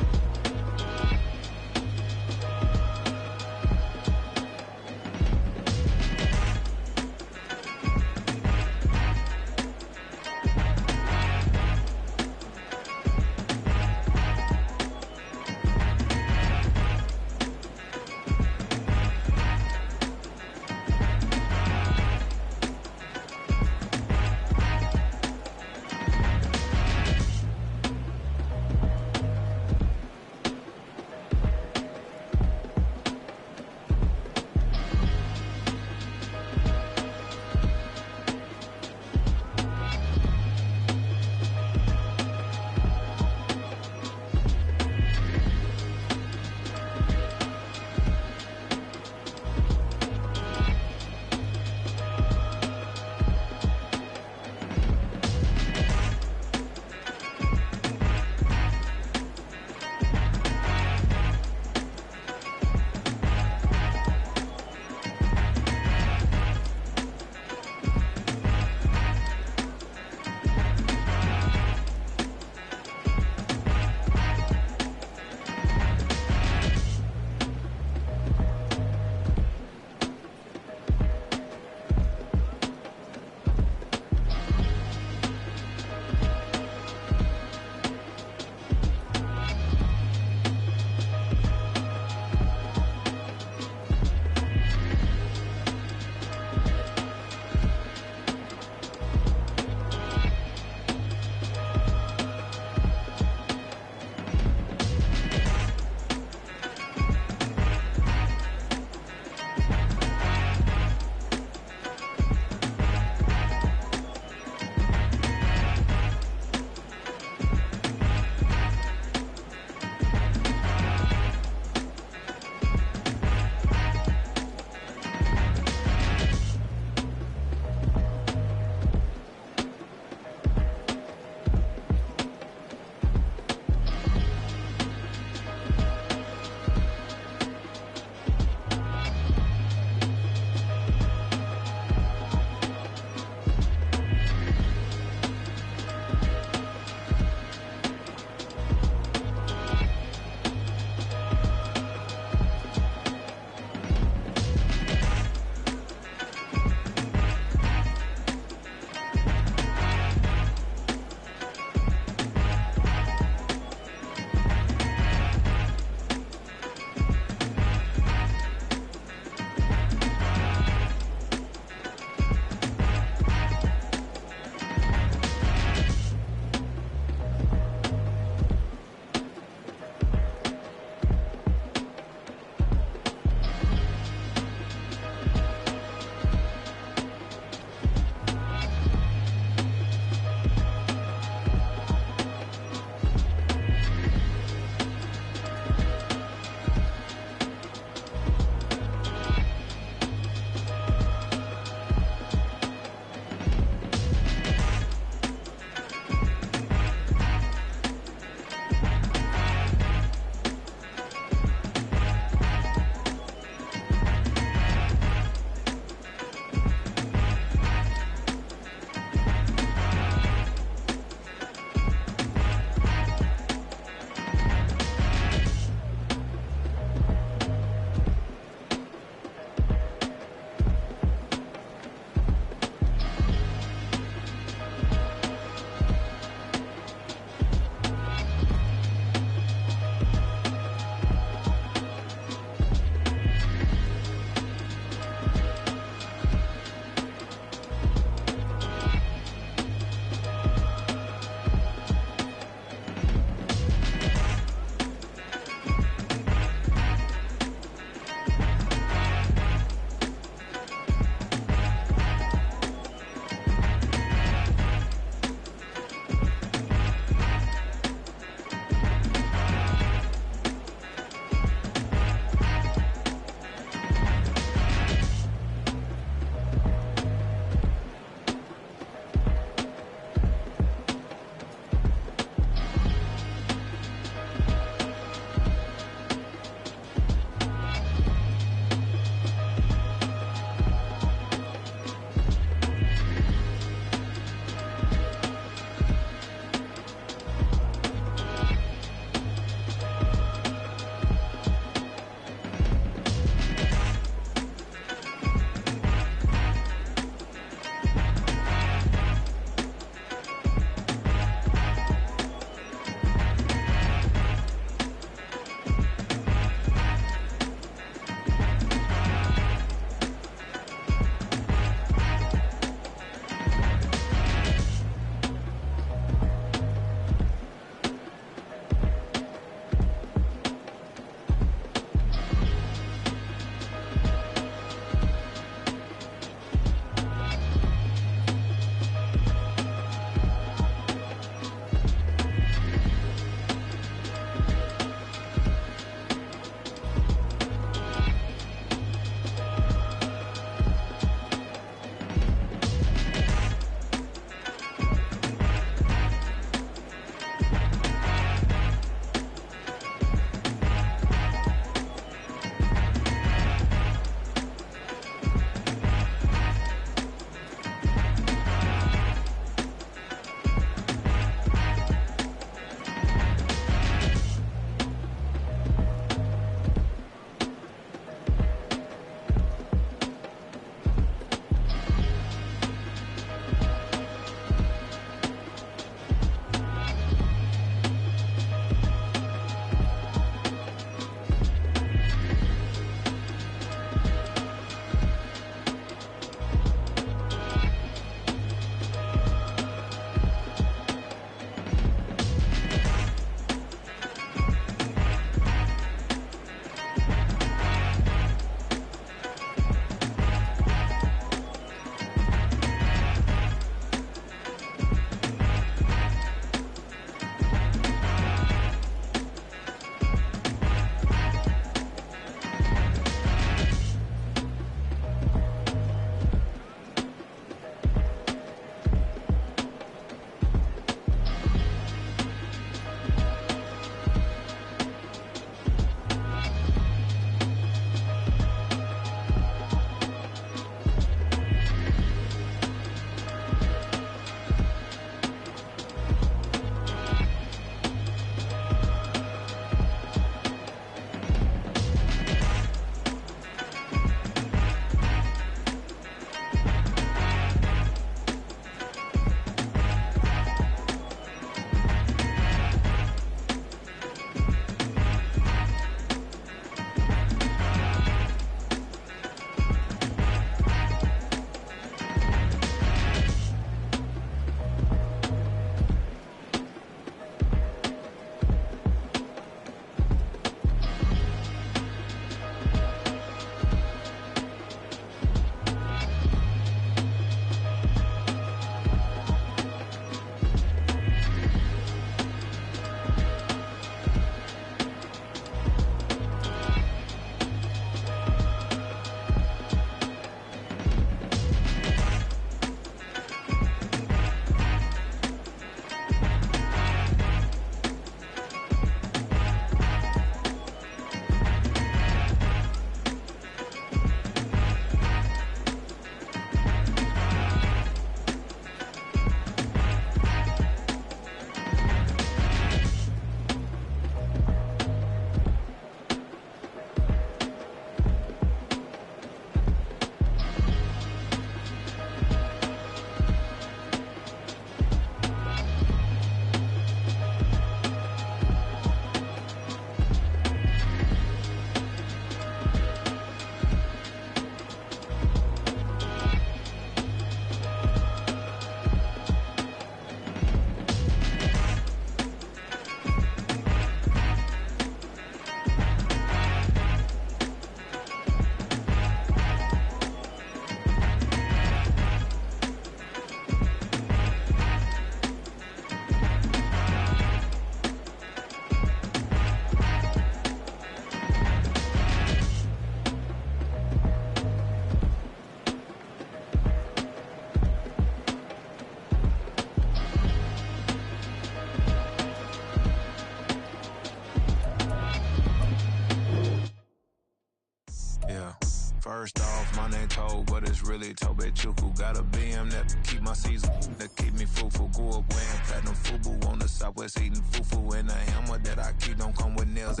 Yeah. First off, my name Tobe, but it's really Tobe Chuku. Got a BM that keep my season, that keep me fruitful. Grew up wearing platinum FUBU on the southwest, eating fufu. And a hammer that I keep don't come with nails.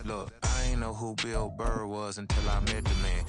Look, I ain't know who Bill Burr was until I met the man.